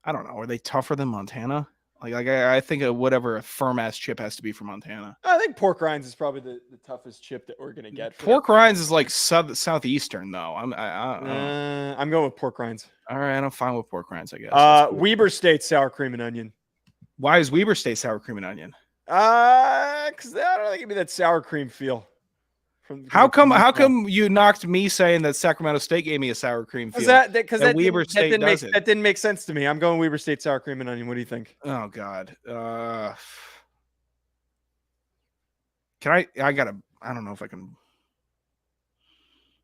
I don't know. Are they tougher than Montana? I think whatever a firm ass chip has to be from Montana. I think pork rinds is probably the toughest chip that we're gonna get. Pork rinds is like southeastern though. I'm going with pork rinds. All right, I'm fine with pork rinds. I guess. Weber State sour cream and onion. Why is Weber State sour cream and onion? Because I don't know, they give me that sour cream feel. How come you knocked me saying that Sacramento State gave me a sour cream feel? Because that didn't make sense to me. I'm going Weber State sour cream and onion. What do you think? Oh God. I don't know if I can.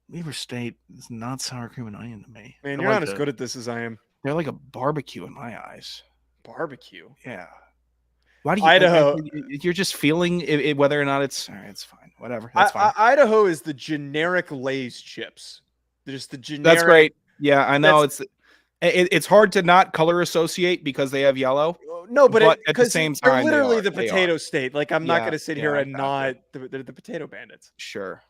Weber State is not sour cream and onion to me. Man, you're not as good at this as I am. They're like a barbecue in my eyes. Barbecue? Yeah. Why do you? Idaho. You're just feeling whether or not it's all right. It's fine. Whatever. That's fine. Idaho is the generic Lay's chips. Just the generic. That's great. Yeah, I know. It's hard to not color associate because they have yellow. No, but at the same time, they're literally the potato state. Like I'm not going to sit here and not. They're the potato bandits. Sure.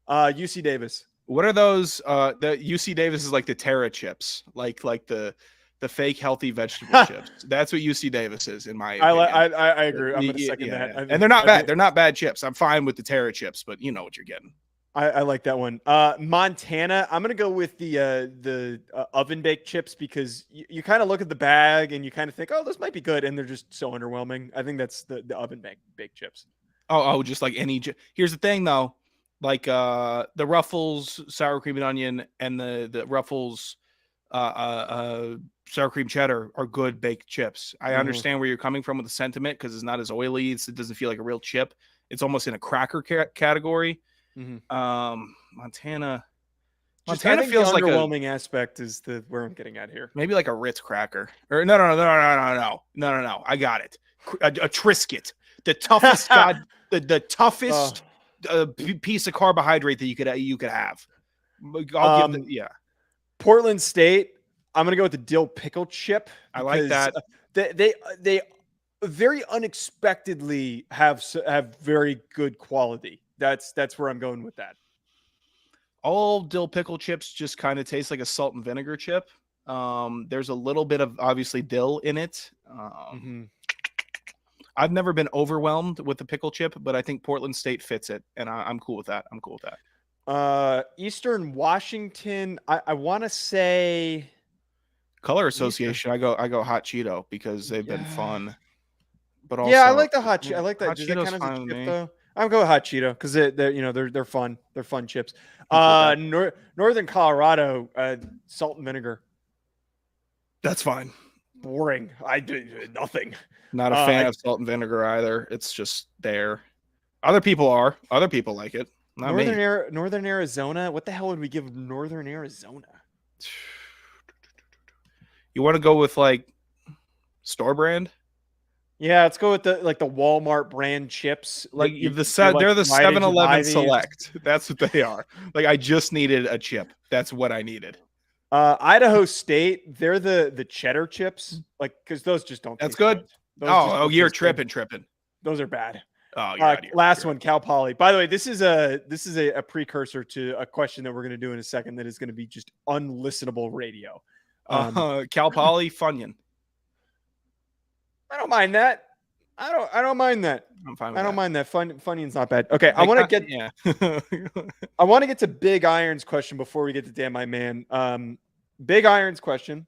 UC Davis. What are those? The UC Davis is like the Terra chips, like the fake healthy vegetable chips. That's what UC Davis is, in my opinion. I agree. I'm going to second that. And they're not bad. They're not bad chips. I'm fine with the Terra chips, but you know what you're getting. I like that one. Montana, I'm going to go with the oven baked chips because you kind of look at the bag and you kind of think, oh, this might be good. And they're just so underwhelming. I think that's the oven baked chips. Oh, just like any. Here's the thing, though. Like the Ruffles sour cream and onion and the Ruffles sour cream cheddar are good baked chips. I understand where you're coming from with the sentiment because it's not as oily. It doesn't feel like a real chip. It's almost in a cracker category. Montana feels like underwhelming aspect is where I'm getting at here. Maybe like a Ritz cracker or no. I got it. A Triscuit, the toughest the toughest piece of carbohydrate that you could have. I'll give Portland State. I'm gonna go with the dill pickle chip. I like that. They very unexpectedly have very good quality. That's where I'm going with that. All dill pickle chips just kind of taste like a salt and vinegar chip. There's a little bit of obviously dill in it. I've never been overwhelmed with the pickle chip, but I think Portland State fits it, and I'm cool with that. I'm cool with that. Eastern Washington, I want to say Color Association. I go Hot Cheeto because they've been fun. But also, I like the hot Cheeto. I like that. Hot Does that Cheeto's count as a fine chip with though? I'm going Hot Cheeto because they're fun. They're fun chips. Northern Colorado, salt and vinegar. That's fine. Boring. I do nothing. Not a fan of salt and vinegar either. It's just there. Other people are. Other people like it. Not me. Northern Arizona. What the hell would we give Northern Arizona? You want to go with like store brand? Yeah, let's go with the Walmart brand chips. Like they're the 7-Eleven Select. That's what they are. Like I just needed a chip. That's what I needed. Idaho State, they're the cheddar chips. Like because those just don't. That's good. You're tripping. Those are bad. Oh, last one, Cal Poly. By the way, this is a precursor to a question that we're going to do in a second that is going to be just unlistenable radio. Cal Poly Funyun. I don't mind that. I don't mind that. I'm fine with I don't that. mind that. Funyun's not bad. Okay, I want to get I want to get to Big Iron's question before we get to Damn My Man. Big Iron's question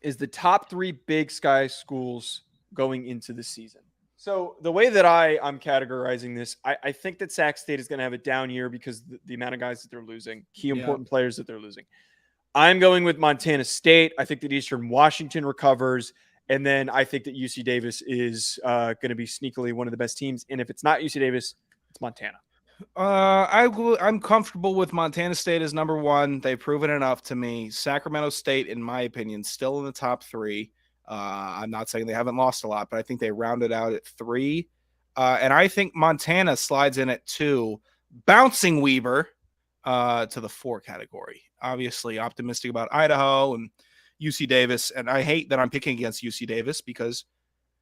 is the top 3 Big Sky schools going into the season. So the way that I'm categorizing this, I think that Sac State is going to have a down year because the amount of guys that they're losing, key important players that they're losing. I'm going with Montana State. I think that Eastern Washington recovers. And then I think that UC Davis is going to be sneakily one of the best teams. And if it's not UC Davis, it's Montana. I'm comfortable with Montana State as number 1. They've proven enough to me. Sacramento State, in my opinion, still in the top 3. I'm not saying they haven't lost a lot, but I think they rounded out at 3. And I think Montana slides in at 2, bouncing Weber to the 4 category. Obviously optimistic about Idaho and UC Davis. And I hate that I'm picking against UC Davis because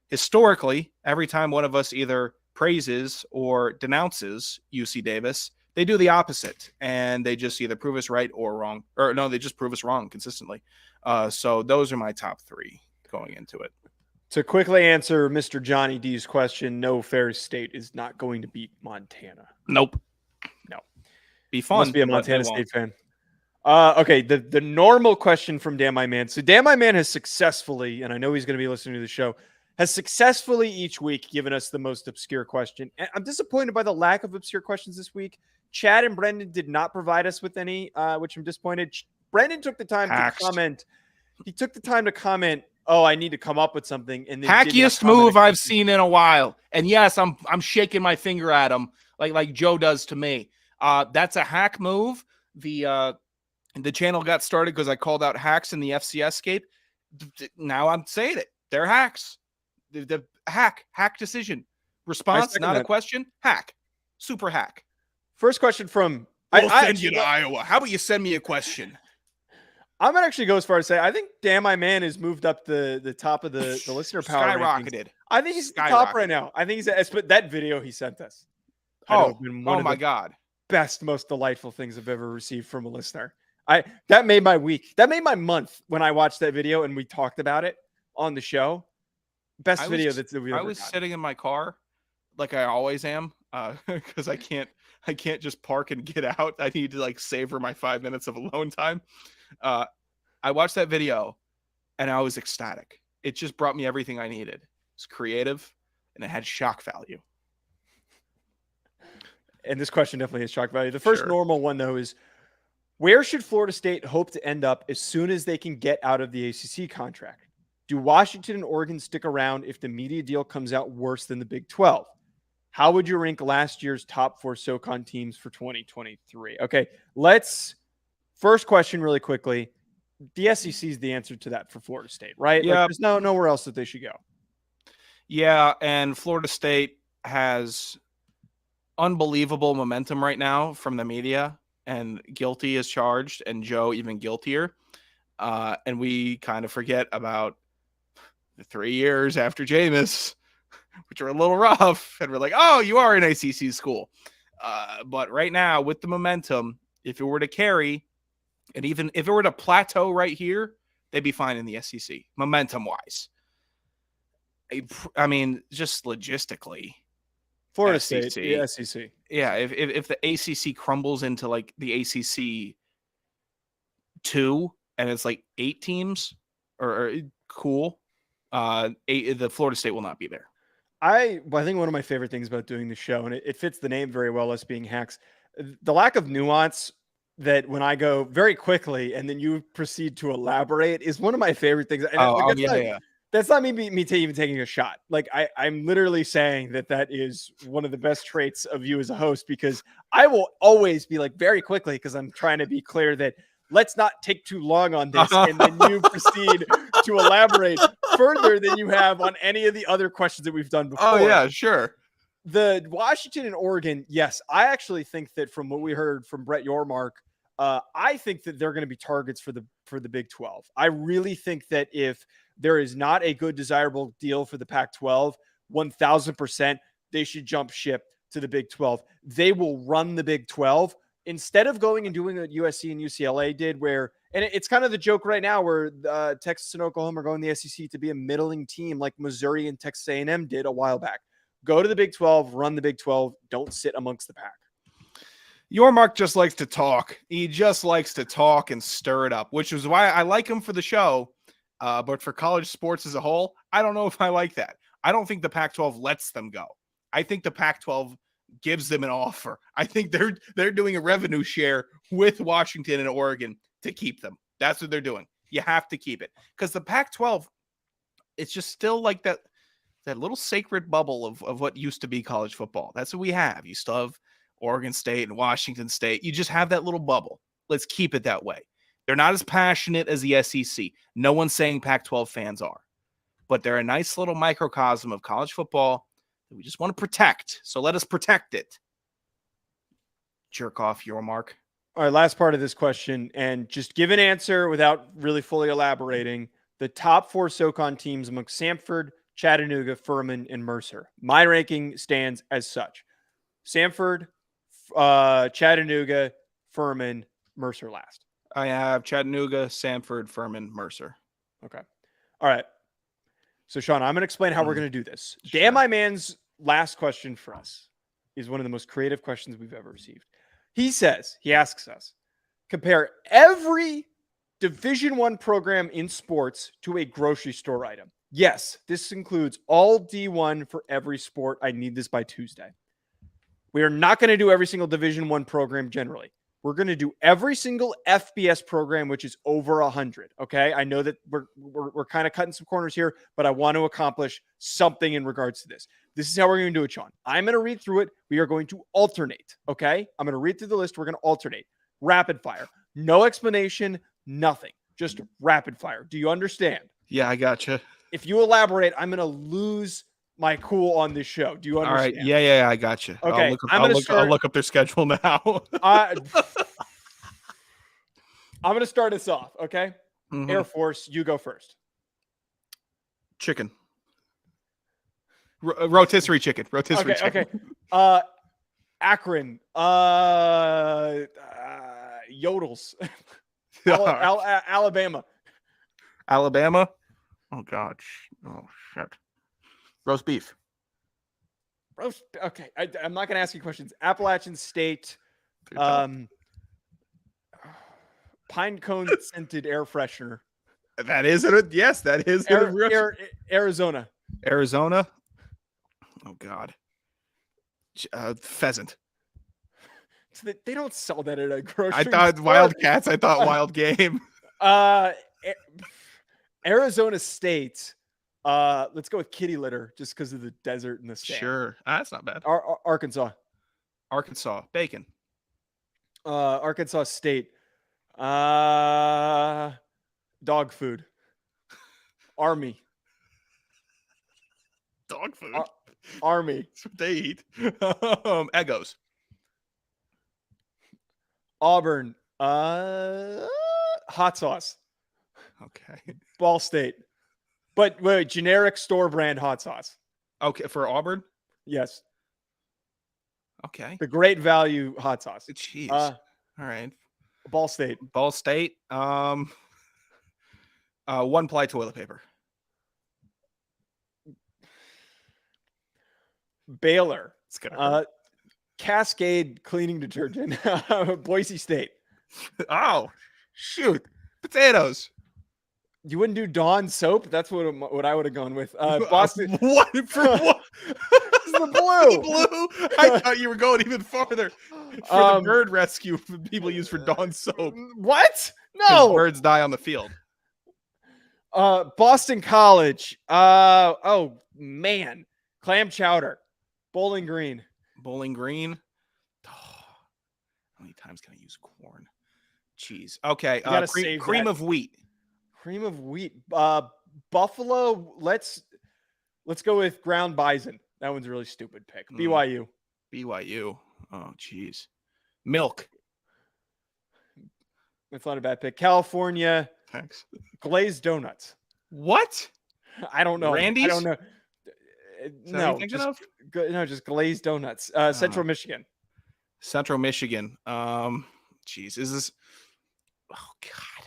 historically, every time one of us either praises or denounces UC Davis, they do the opposite. And they just either prove us right or wrong. Or no, they just prove us wrong consistently. So those are my top 3 going into it. To quickly answer Mr. Johnny D's question, no, Ferris State is not going to beat Montana. Nope. No. Be fun. Must be a Montana State fan. Okay, the normal question from Damn My Man. So Damn My Man has successfully, and I know he's going to be listening to the show, has successfully each week given us the most obscure question. And I'm disappointed by the lack of obscure questions this week. Chad and Brendan did not provide us with any, which I'm disappointed. Brendan took the time to comment. He took the time to comment, oh, I need to come up with something. And hackiest move I've seen in a while. And yes, I'm shaking my finger at him like Joe does to me. That's a hack move. The channel got started because I called out hacks in the FCS scape. Now I'm saying it. They're hacks. The hack decision. Response, not a question. Hack. Super hack. First question from... We'll send you to Iowa. How about you send me a question? I'm going to actually go as far as say, I think Damn My Man has moved up the top of the listener power skyrocketed. Rankings. I think he's top right now. I think he's but that video he sent us. Oh my God. Best, most delightful things I've ever received from a listener. That made my week. That made my month when I watched that video and we talked about it on the show. Best video that we ever was sitting in my car like I always am because I can't just park and get out. I need to savor my 5 minutes of alone time. I watched that video and I was ecstatic. It just brought me everything I needed. It's creative and it had shock value. And this question definitely has shock value. The first normal one though is, where should Florida State hope to end up as soon as they can get out of the ACC contract? Do Washington and Oregon stick around if the media deal comes out worse than the Big 12? How would you rank last year's top 4 SoCon teams for 2023? Okay, first question really quickly. The SEC is the answer to that for Florida State, right? Yeah. There's nowhere else that they should go. Yeah, and Florida State has unbelievable momentum right now from the media. And guilty is charged, and Joe even guiltier. And we kind of forget about the 3 years after Jameis, which are a little rough. And we're like, oh, you are an ACC school. But right now, with the momentum, if it were to carry, and even if it were to plateau right here, they'd be fine in the SEC, momentum-wise. I mean, just logistically, Florida SEC. State, the SEC. Yeah, if the ACC crumbles into like the ACC 2 and it's like 8 teams, or cool, the Florida State will not be there. I think one of my favorite things about doing the show, and it fits the name very well, us being hacks, the lack of nuance that when I go very quickly and then you proceed to elaborate is one of my favorite things. And Yeah. That's not me even taking a shot. Like I'm literally saying that is one of the best traits of you as a host, because I will always be like very quickly, because I'm trying to be clear that let's not take too long on this. And then you proceed to elaborate further than you have on any of the other questions that we've done before. Oh, yeah, sure. The Washington and Oregon, yes, I actually think that from what we heard from Brett Yormark, I think that they're going to be targets for the Big 12. I really think that if there is not a good, desirable deal for the Pac-12, 1,000%, they should jump ship to the Big 12. They will run the Big 12 instead of going and doing what USC and UCLA did, where, and it's kind of the joke right now, where Texas and Oklahoma are going to the SEC to be a middling team like Missouri and Texas A&M did a while back. Go to the Big 12, run the Big 12, don't sit amongst the pack. Yormark just likes to talk. He just likes to talk and stir it up, which is why I like him for the show. But for college sports as a whole, I don't know if I like that. I don't think the Pac-12 lets them go. I think the Pac-12 gives them an offer. I think they're doing a revenue share with Washington and Oregon to keep them. That's what they're doing. You have to keep it, because the Pac-12, it's just still like that little sacred bubble of what used to be college football. That's what we have. You still have Oregon State and Washington State. You just have that little bubble. Let's keep it that way. They're not as passionate as the SEC. No one's saying Pac-12 fans are, but they're a nice little microcosm of college football that we just want to protect. So let us protect it. Jerk off, Yormark. All right, last part of this question, and just give an answer without really fully elaborating. The top 4 SoCon teams among Samford, Chattanooga, Furman, and Mercer. My ranking stands as such: Samford, Chattanooga, Furman, Mercer last. I have Chattanooga, Samford, Furman, Mercer. Okay. All right. So, Sean, I'm going to explain how we're going to do this. Sure. Dan, my man's last question for us is one of the most creative questions we've ever received. He asks us, compare every Division I program in sports to a grocery store item. Yes, this includes all D1 for every sport. I need this by Tuesday. We are not going to do every single Division I program generally. We're going to do every single FBS program, which is over 100. Okay. I know that we're kind of cutting some corners here, but I want to accomplish something in regards to this. This is how we're going to do it, Sean. I'm going to read through it. We are going to alternate. Okay. I'm going to read through the list. We're going to alternate. Rapid fire. No explanation, nothing. Just rapid fire. Do you understand? Yeah, I gotcha. If you elaborate, I'm going to lose my cool on this show. Do you understand? All right. Yeah, I got you. Okay. I'll look up their schedule now. I'm going to start us off. Okay. Mm-hmm. Air Force, you go first. Chicken. Rotisserie chicken. Rotisserie chicken. Okay. Akron. Yodels. Alabama. Alabama. Oh God. Oh shit. Roast beef. Okay. I'm not going to ask you questions. Appalachian State. Pine cone scented air freshener. That is it. Yes, that is Arizona. Arizona. Oh God. Pheasant. So they don't sell that at a grocery I thought store. Wildcats. I thought wild game. Arizona State. Let's go with kitty litter just because of the desert and the sand. Sure. That's not bad. Arkansas. Bacon. Arkansas State. Dog food. Army. Dog food. Army. That's what they eat. Eggos. Auburn. Hot sauce. Okay. Ball State. But wait, generic store brand hot sauce. Okay, for Auburn? Yes. Okay. The Great Value hot sauce. Jeez. All right. Ball State. Ball State. One ply toilet paper. Baylor. It's gonna hurt. Cascade cleaning detergent. Boise State. Oh, shoot. Potatoes. You wouldn't do Dawn soap? That's what I would have gone with. Boston. What? For what? The blue. The blue. I thought you were going even farther for the bird rescue people use for Dawn soap. What? No. Birds die on the field. Boston College. Oh man. Clam chowder. Bowling Green. Bowling Green. Oh, how many times can I use corn? Jeez. Okay. Cream of wheat. Cream of wheat. Buffalo. Let's go with ground bison. That one's a really stupid pick. BYU. Oh, jeez. Milk. That's not a bad pick. California. Thanks. Glazed donuts. What? I don't know. Randy's? I don't know. No, just glazed donuts. Central Michigan. Central Michigan. Jeez, is this? Oh God,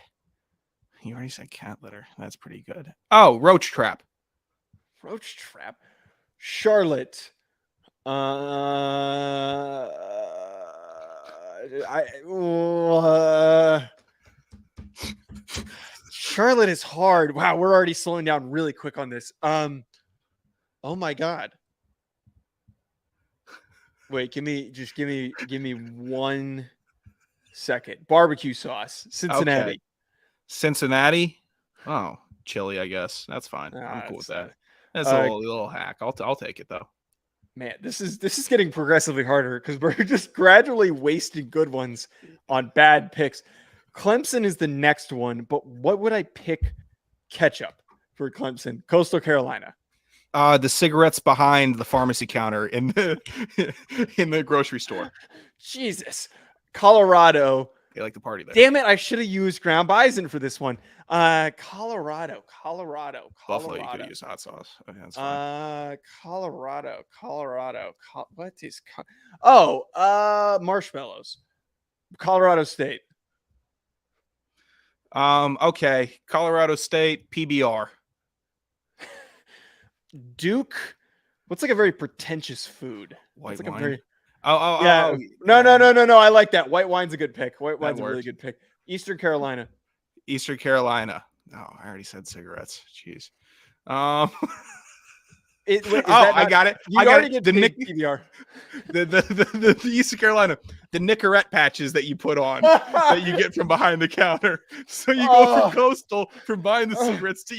you already said cat litter. That's pretty good. Oh, roach trap. Roach trap. Charlotte. Charlotte is hard. Wow, we're already slowing down really quick on this. Oh my God. Wait, give me 1 second. Barbecue sauce. Cincinnati. Okay. Cincinnati. Oh, chili, I guess. That's fine. I'm cool with that. That's a little hack. I'll take it though. Man, this is getting progressively harder because we're just gradually wasting good ones on bad picks. Clemson is the next one, but what would I pick? Ketchup for Clemson. Coastal Carolina. The cigarettes behind the pharmacy counter in the grocery store. Jesus. Colorado. They like the party there. Damn it, I should have used ground bison for this one. Colorado. Buffalo, you could use hot sauce. Okay, that's fine. Colorado. What is marshmallows. Colorado State. Okay. Colorado State, PBR. Duke. What's like a very pretentious food? White wine. A very... Yeah. No. I like that. White wine's a good pick. White wine's a really good pick. Eastern Carolina. Oh, I already said cigarettes. Jeez. I got it. You already get the PBR. The Eastern Carolina, the Nicorette patches that you put on that you get from behind the counter. So you go from Coastal from buying the cigarettes to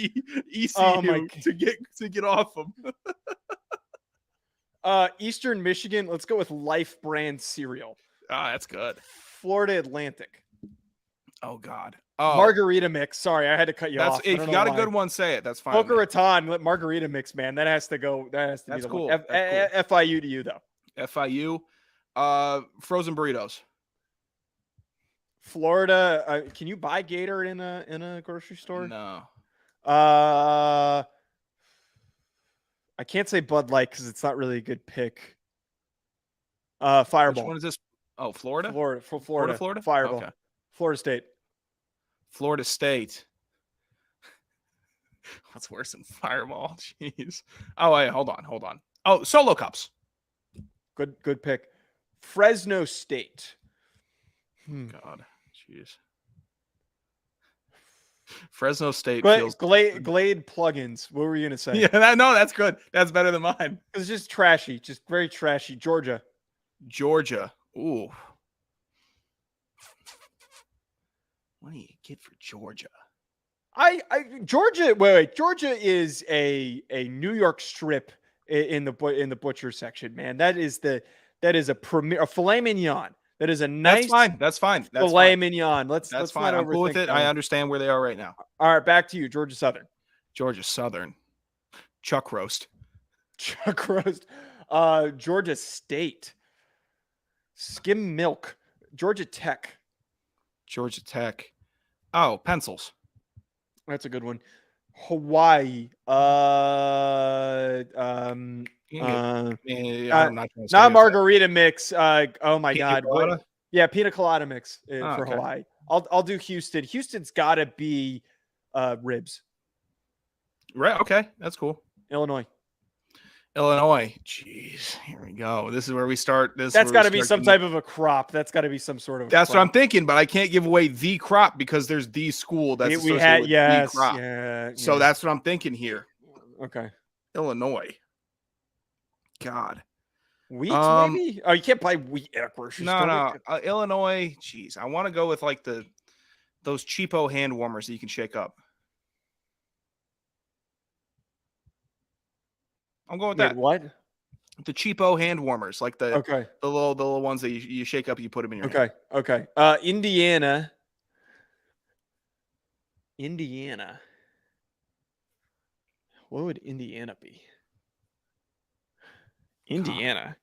ECU to get off them. Eastern Michigan. Let's go with Life brand cereal. That's good. Florida Atlantic. Oh God. Margarita mix. Sorry, I had to cut you off. If you got a good one, say it. That's fine. Boca Raton, margarita mix, man. That has to go. That's be the cool. One. FIU to you though. FIU. Frozen burritos. Florida. Can you buy Gator in a grocery store? No. I can't say Bud Light because it's not really a good pick. Fireball. Which one is this? Oh, Florida. Florida. Fireball. Okay. Florida State. What's worse than Fireball? Jeez. Oh, wait, hold on. Oh, Solo Cups. Good pick. Fresno State. God, jeez. Fresno State feels Glade plugins. What were you gonna say? Yeah, no, that's good. That's better than mine. It's just trashy, just very trashy. Georgia. Ooh. What do you get for Georgia? Georgia. Wait. Georgia is a New York strip in the butcher section, man. That is a premier filet mignon. That is a nice. That's fine. Filet mignon. Let's fine. I'm cool with it. I understand where they are right now. All right, back to you, Georgia Southern. Chuck roast. Georgia State. Skim milk. Georgia Tech. Oh, pencils. That's a good one. Hawaii. I'm not not margarita mix. Oh my pina God. colada? Yeah, pina colada mix for okay. Hawaii. I'll do Houston. Houston's got to be ribs. Right. Okay, that's cool. Illinois. Jeez, here we go. This is where we start. That's got to be some type of a crop. That's got to be some sort of. That's crop. what I'm thinking, but I can't give away the crop because there's the school that's associated with the crop. Yeah. So that's what I'm thinking here. Okay. Illinois. God. Wheat, maybe? Oh, you can't buy wheat at a grocery store. No. Illinois. Jeez, I want to go with like those cheapo hand warmers that you can shake up. I'm going with that. What? The cheapo hand warmers, like the little ones that you shake up, you put them in your hand. Okay. Indiana. What would Indiana be? Indiana.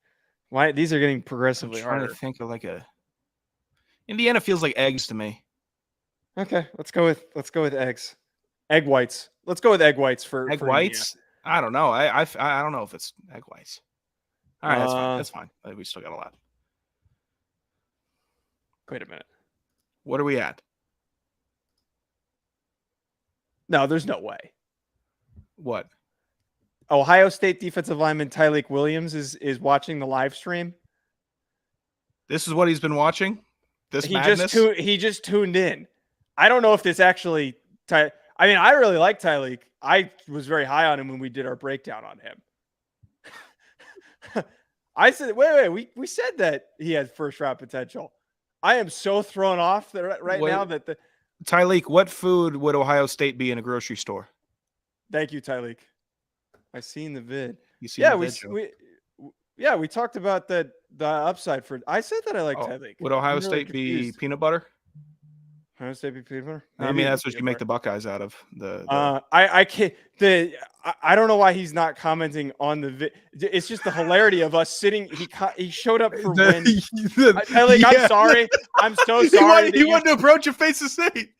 Why? These are getting progressively harder. I'm trying to think of Indiana feels like eggs to me. Okay, let's go with eggs. Egg whites. Let's go with egg whites for whites. Indiana. I don't know. I don't know if it's egg whites. All right, that's fine. We still got a lot. Wait a minute. What are we at? No, there's no way. What? Ohio State defensive lineman Tyleik Williams is watching the live stream. This is what he's been watching? He just tuned in. I don't know if this actually I mean, I really like Tyleik. I was very high on him when we did our breakdown on him. I said, wait, we said that he had first round potential. I am so thrown off now that Tyleik, what food would Ohio State be in a grocery store? Thank you, Tyleik. I seen the vid. You see the vid, we talked about the upside for. I said that I like Tyleik. Would Ohio State be peanut butter? Ohio State be peanut butter? Maybe. I mean, that's what you make the Buckeyes out of. I can't. I don't know why he's not commenting on the vid. It's just the hilarity of us sitting. He showed up for when. Tyleik, I'm sorry. I'm so sorry. He wanted to approach a face of state.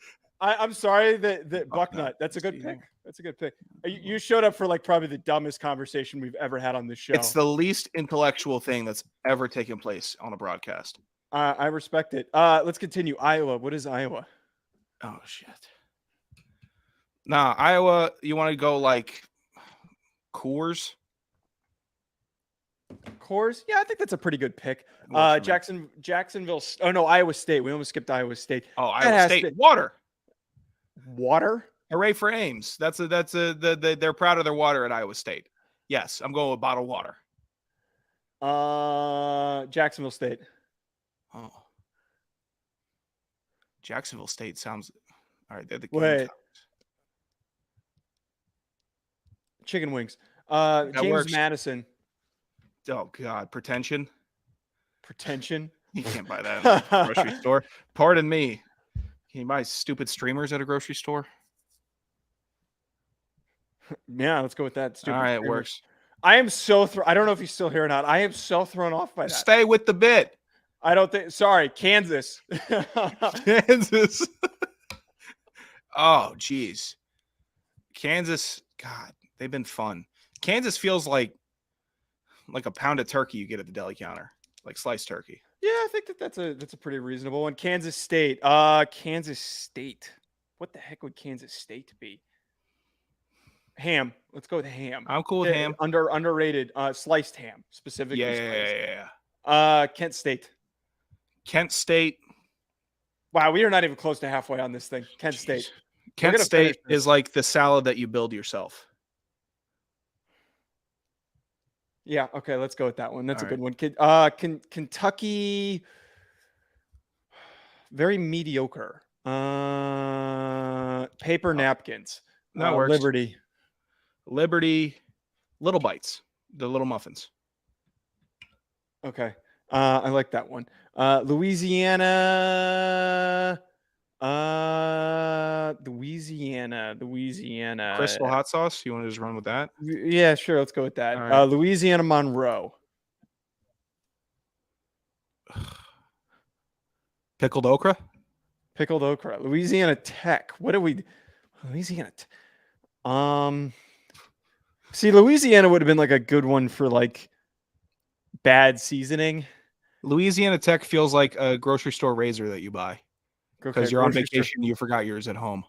I'm sorry that Bucknut. That's a good pick. That's a good pick. You showed up for probably the dumbest conversation we've ever had on this show. It's the least intellectual thing that's ever taken place on a broadcast. I respect it. Let's continue. Iowa. What is Iowa? Oh, shit. Nah, Iowa, you want to go like Coors? Coors? Yeah, I think that's a pretty good pick. Jacksonville. Oh, no, Iowa State. We almost skipped Iowa State. Oh, Iowa State. Water. Hooray for Ames. They're proud of their water at Iowa State. Yes, I'm going with bottled water. Jacksonville State. Oh. Jacksonville State sounds all right. They're the Gamecocks. Chicken wings. James works. Madison. Oh God, pretension. You can't buy that at a grocery store. Pardon me. Can you buy stupid streamers at a grocery store? Yeah, let's go with that. Stupid all right, streamers. It works. I am so I don't know if he's still here or not. I am so thrown off by that. Stay with the bit. I don't think. Sorry, Kansas. Kansas. Oh, geez. Kansas. God, they've been fun. Kansas feels like a pound of turkey you get at the deli counter, like sliced turkey. Yeah, I think that's a pretty reasonable one. Kansas State. Kansas State. What the heck would Kansas State be? Ham. Let's go with ham. I'm cool with ham. Underrated. Sliced ham, specifically. Yeah. Kent State. Kent State. Wow, we are not even close to halfway on this thing. Kent State. Kent State is like the salad that you build yourself. Yeah, okay, let's go with that one. That's a good one. Kentucky, very mediocre. Paper napkins. That works. Liberty, Little Bites, the little muffins. Okay, I like that one. Louisiana. Crystal hot sauce. You want to just run with that? Yeah, sure. Let's go with that. Right. Louisiana Monroe. Pickled okra. Louisiana Tech. What do we? Louisiana. See, Louisiana would have been like a good one for like bad seasoning. Louisiana Tech feels like a grocery store razor that you buy because Okay, you're on vacation and you forgot yours at home.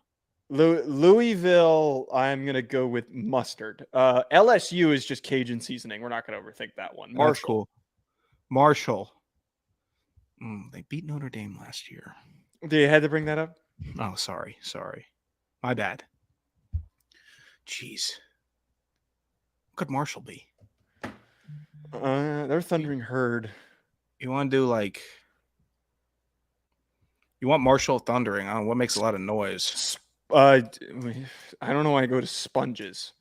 Louisville, I'm gonna go with mustard. LSU is just Cajun seasoning. We're not gonna overthink that one. Marshall. That's cool. Marshall. They beat Notre Dame last year. You had to bring that up? Oh, sorry. My bad. Jeez. What could Marshall be? They're Thundering Herd. You want to do like... You want Marshall Thundering. I don't know what makes a lot of noise. I don't know why I go to sponges.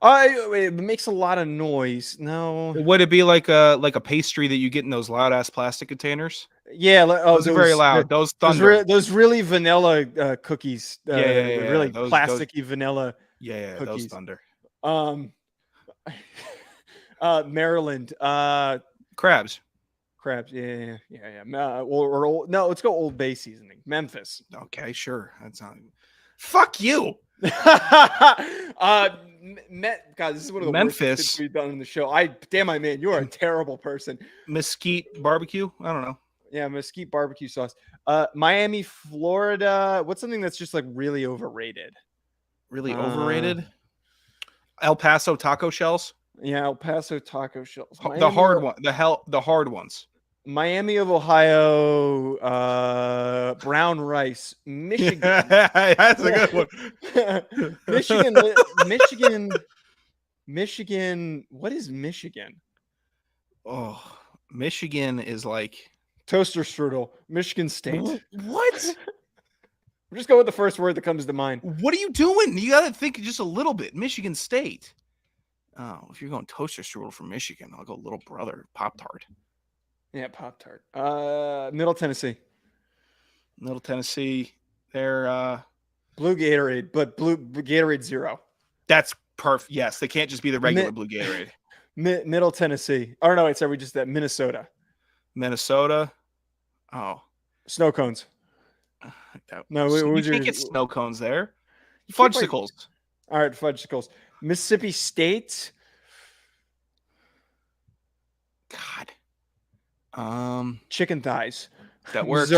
It makes a lot of noise. No. Would it be like a pastry that you get in those loud ass plastic containers? Yeah. Those are very loud. Those thunder. Those really vanilla cookies. Really those, plasticky vanilla. Yeah, cookies. Those thunder. Maryland. Crabs. Yeah. No, let's go Old Bay seasoning. Memphis. Okay, sure. That's not. Fuck you. God, this is one of the Memphis. worst things we've done in the show. Man, you are a terrible person. Mesquite barbecue. I don't know. Yeah, mesquite barbecue sauce. Miami, Florida. What's something that's just like really overrated? Really overrated? El Paso taco shells. Yeah, El Paso taco shells. The hard one. The hard ones. Miami of Ohio, brown rice, Michigan. That's a good one. Michigan. What is Michigan? Oh, Michigan is like toaster strudel. Michigan State. What? Just go with the first word that comes to mind. What are you doing? You got to think just a little bit. Michigan State. Oh, if you're going toaster strudel from Michigan, I'll go Little Brother Pop-Tart. Yeah, Pop-Tart. Middle Tennessee. They're blue Gatorade, but blue Gatorade Zero. That's perfect. Yes, they can't just be the regular blue Gatorade. Middle Tennessee. Oh no, wait, sorry, we just that Minnesota. Oh, snow cones. You can't get snow cones there. Fudgesicles. All right, fudgesicles. Mississippi State. God. Chicken thighs. That works.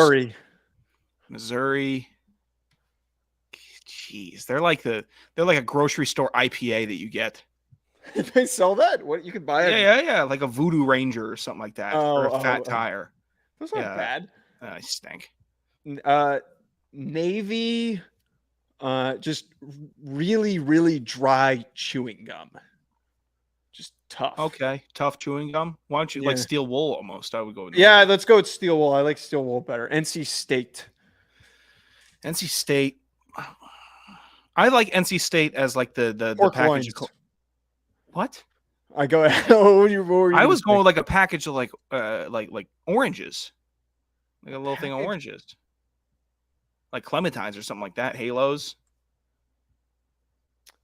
Missouri. Jeez, they're like a grocery store IPA that you get. They sell that? What you can buy? Yeah, like a Voodoo Ranger or something like that, or a Fat Tire. Those aren't bad. I stink. Navy. Just really, really dry chewing gum. Just tough. Okay, tough chewing gum. Why don't you like steel wool almost? I would go with that. Yeah, let's go with steel wool. I like steel wool better. NC State. I like NC State as like the package. What? I go. I was going with like a package of like oranges, like a little thing of oranges, like clementines or something like that. Halos.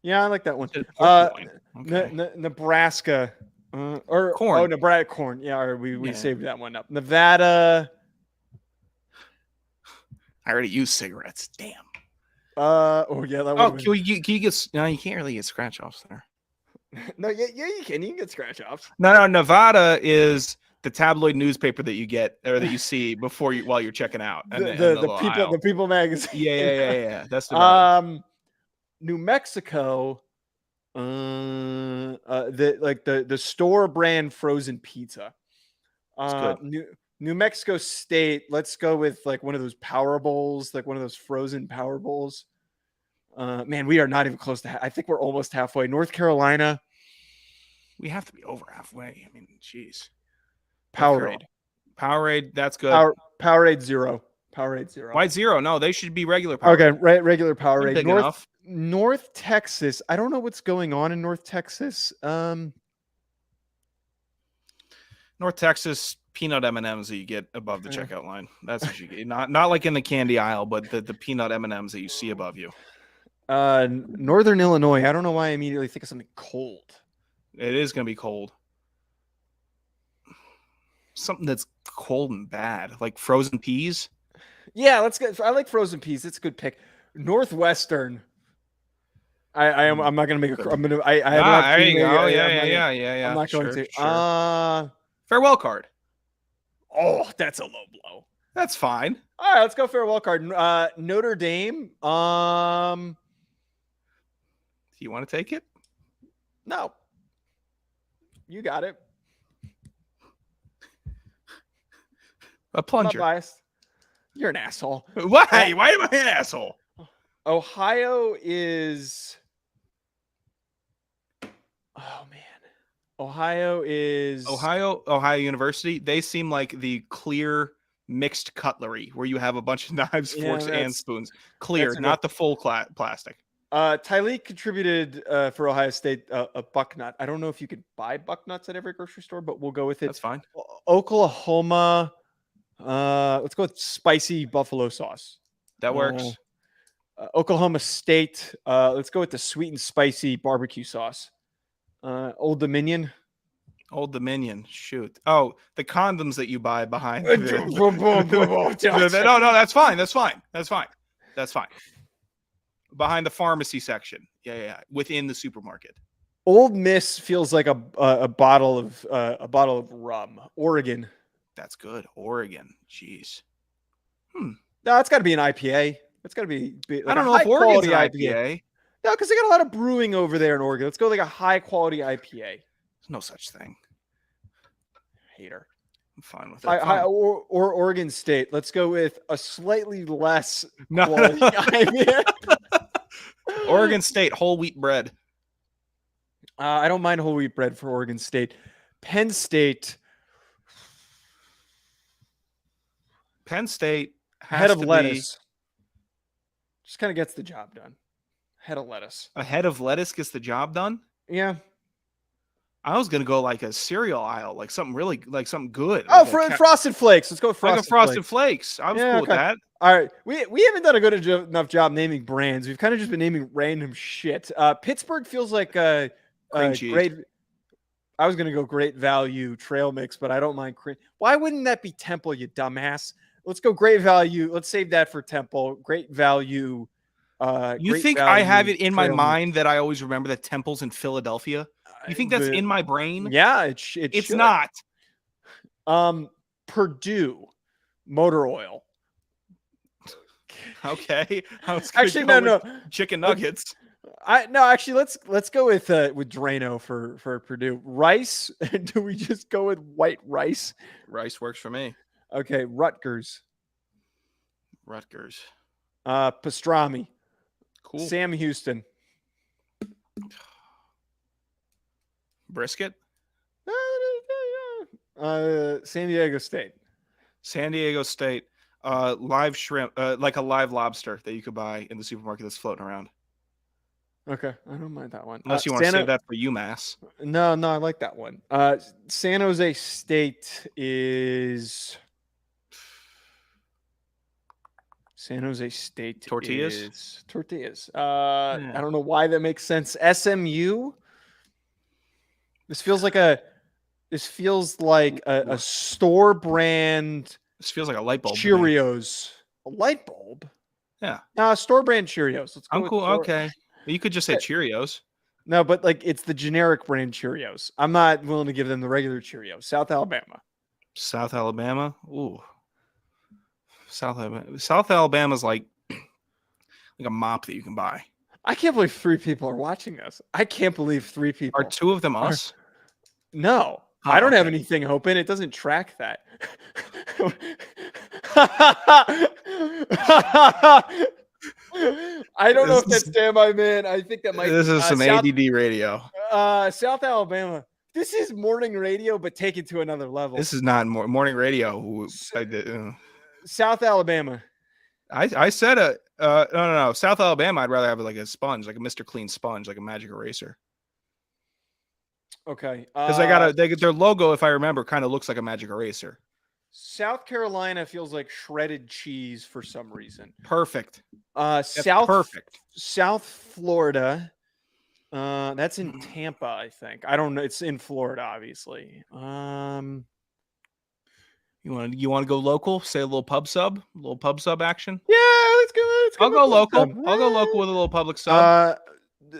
Yeah, I like that one. Nebraska. Or corn. Oh, Nebraska corn. Yeah, we saved that one up. Nevada. I already used cigarettes. Damn. Oh yeah. That can you get? No, you can't really get scratch offs there. No, yeah, you can. You can get scratch offs. No. Nevada is the tabloid newspaper that you get or that you see while you're checking out. The People magazine. Yeah. That's the. New Mexico. The store brand frozen pizza. New Mexico State. Let's go with like one of those power bowls, like one of those frozen power bowls. Man, we are not even close to. I think we're almost halfway. North Carolina. We have to be over halfway. I mean, jeez. Powerade. That's good. Powerade Zero. Why Zero? No, they should be regular Powerade. Okay, regular Powerade. Big enough. North Texas. I don't know what's going on in North Texas. North Texas peanut M&Ms that you get above the checkout line. That's what you get. Not like in the candy aisle, but the peanut M&Ms that you see above you. Northern Illinois. I don't know why I immediately think of something cold. It is going to be cold. Something that's cold and bad, like frozen peas. Yeah, let's get. I like frozen peas. It's a good pick. Northwestern. I'm not gonna make a. I'm gonna. I have an there opportunity. you go. Yeah. I'm not going to. Sure. Farewell card. Oh, that's a low blow. That's fine. All right, let's go farewell card. Notre Dame. Do you want to take it? No. You got it. A plunger. I'm not biased. You're an asshole. Why? Why am I an asshole? Ohio is. Oh man. Ohio University. They seem like the clear mixed cutlery where you have a bunch of knives, forks, and spoons. Clear, not the full plastic. Tyleek contributed for Ohio State a bucknut. I don't know if you could buy bucknuts at every grocery store, but we'll go with it. That's fine. Oklahoma. Let's go with spicy buffalo sauce. That works. Oklahoma State. Let's go with the sweet and spicy barbecue sauce. Old Dominion. Shoot. Oh, the condoms that you buy behind. No, that's fine. Behind the pharmacy section. Yeah. Within the supermarket. Old Miss feels like a bottle of rum. Oregon. That's good. Oregon. Jeez. No, it's got to be an IPA. It's got to be like I don't know if Oregon's an IPA. No, because they got a lot of brewing over there in Oregon. Let's go like a high quality IPA. There's no such thing. Hater. I'm fine with it. Or Oregon State. Let's go with a slightly less quality IPA. Oregon State whole wheat bread. I don't mind whole wheat bread for Oregon State. Penn State head of lettuce. Just kind of gets the job done. Head of lettuce. A head of lettuce gets the job done? Yeah. I was gonna go like a cereal aisle, like something really, like something good. Oh, like Frosted Flakes. Let's go with Frosted Flakes. I was cool with that. All right, we haven't done a good enough job naming brands. We've kind of just been naming random shit. Pittsburgh feels like a great. I was gonna go great value trail mix, but I don't mind cream. Why wouldn't that be Temple, you dumbass? Let's go great value. Let's save that for Temple. Great value. You think I have it in my mind that I always remember that Temple's in Philadelphia? You think that's in my brain? Yeah, it's should. Not. Purdue Motor Oil. Okay. Actually, no. Chicken nuggets. Actually, let's go with Drano for Purdue. Rice. Do we just go with white rice? Rice works for me. Okay, Rutgers. Pastrami. Cool. Sam Houston. Brisket. San Diego State. Live shrimp, like a live lobster that you could buy in the supermarket that's floating around. Okay, I don't mind that one. Unless you want to save that for UMass. No, I like that one. San Jose State is tortillas. I don't know why that makes sense. SMU. This feels like a store brand. This feels like a light bulb. Cheerios. A light bulb? Yeah. Store brand Cheerios. Let's go. I'm cool. Okay. You could just say Cheerios. No, but like it's the generic brand Cheerios. I'm not willing to give them the regular Cheerios. South Alabama. Ooh. South Alabama's like a mop that you can buy. I can't believe 3 people are watching us. I can't believe 3 people. Are 2 of them us? No. I don't have anything open. It doesn't track that. I don't know if that's damn I man. I think that might. This is some ADD radio. South Alabama. This is morning radio, but take it to another level. This is not morning radio. South Alabama. I said no. South Alabama. I'd rather have like a sponge, like a Mr. Clean sponge, like a magic eraser. Okay. Because their logo, if I remember, kind of looks like a magic eraser. South Carolina feels like shredded cheese for some reason. Perfect. Perfect. South Florida. That's in Tampa, I think. I don't know. It's in Florida, obviously. You want to go local? Say a little pub sub action. Yeah, let's go. I'll go local. I'll go local with a little public sub.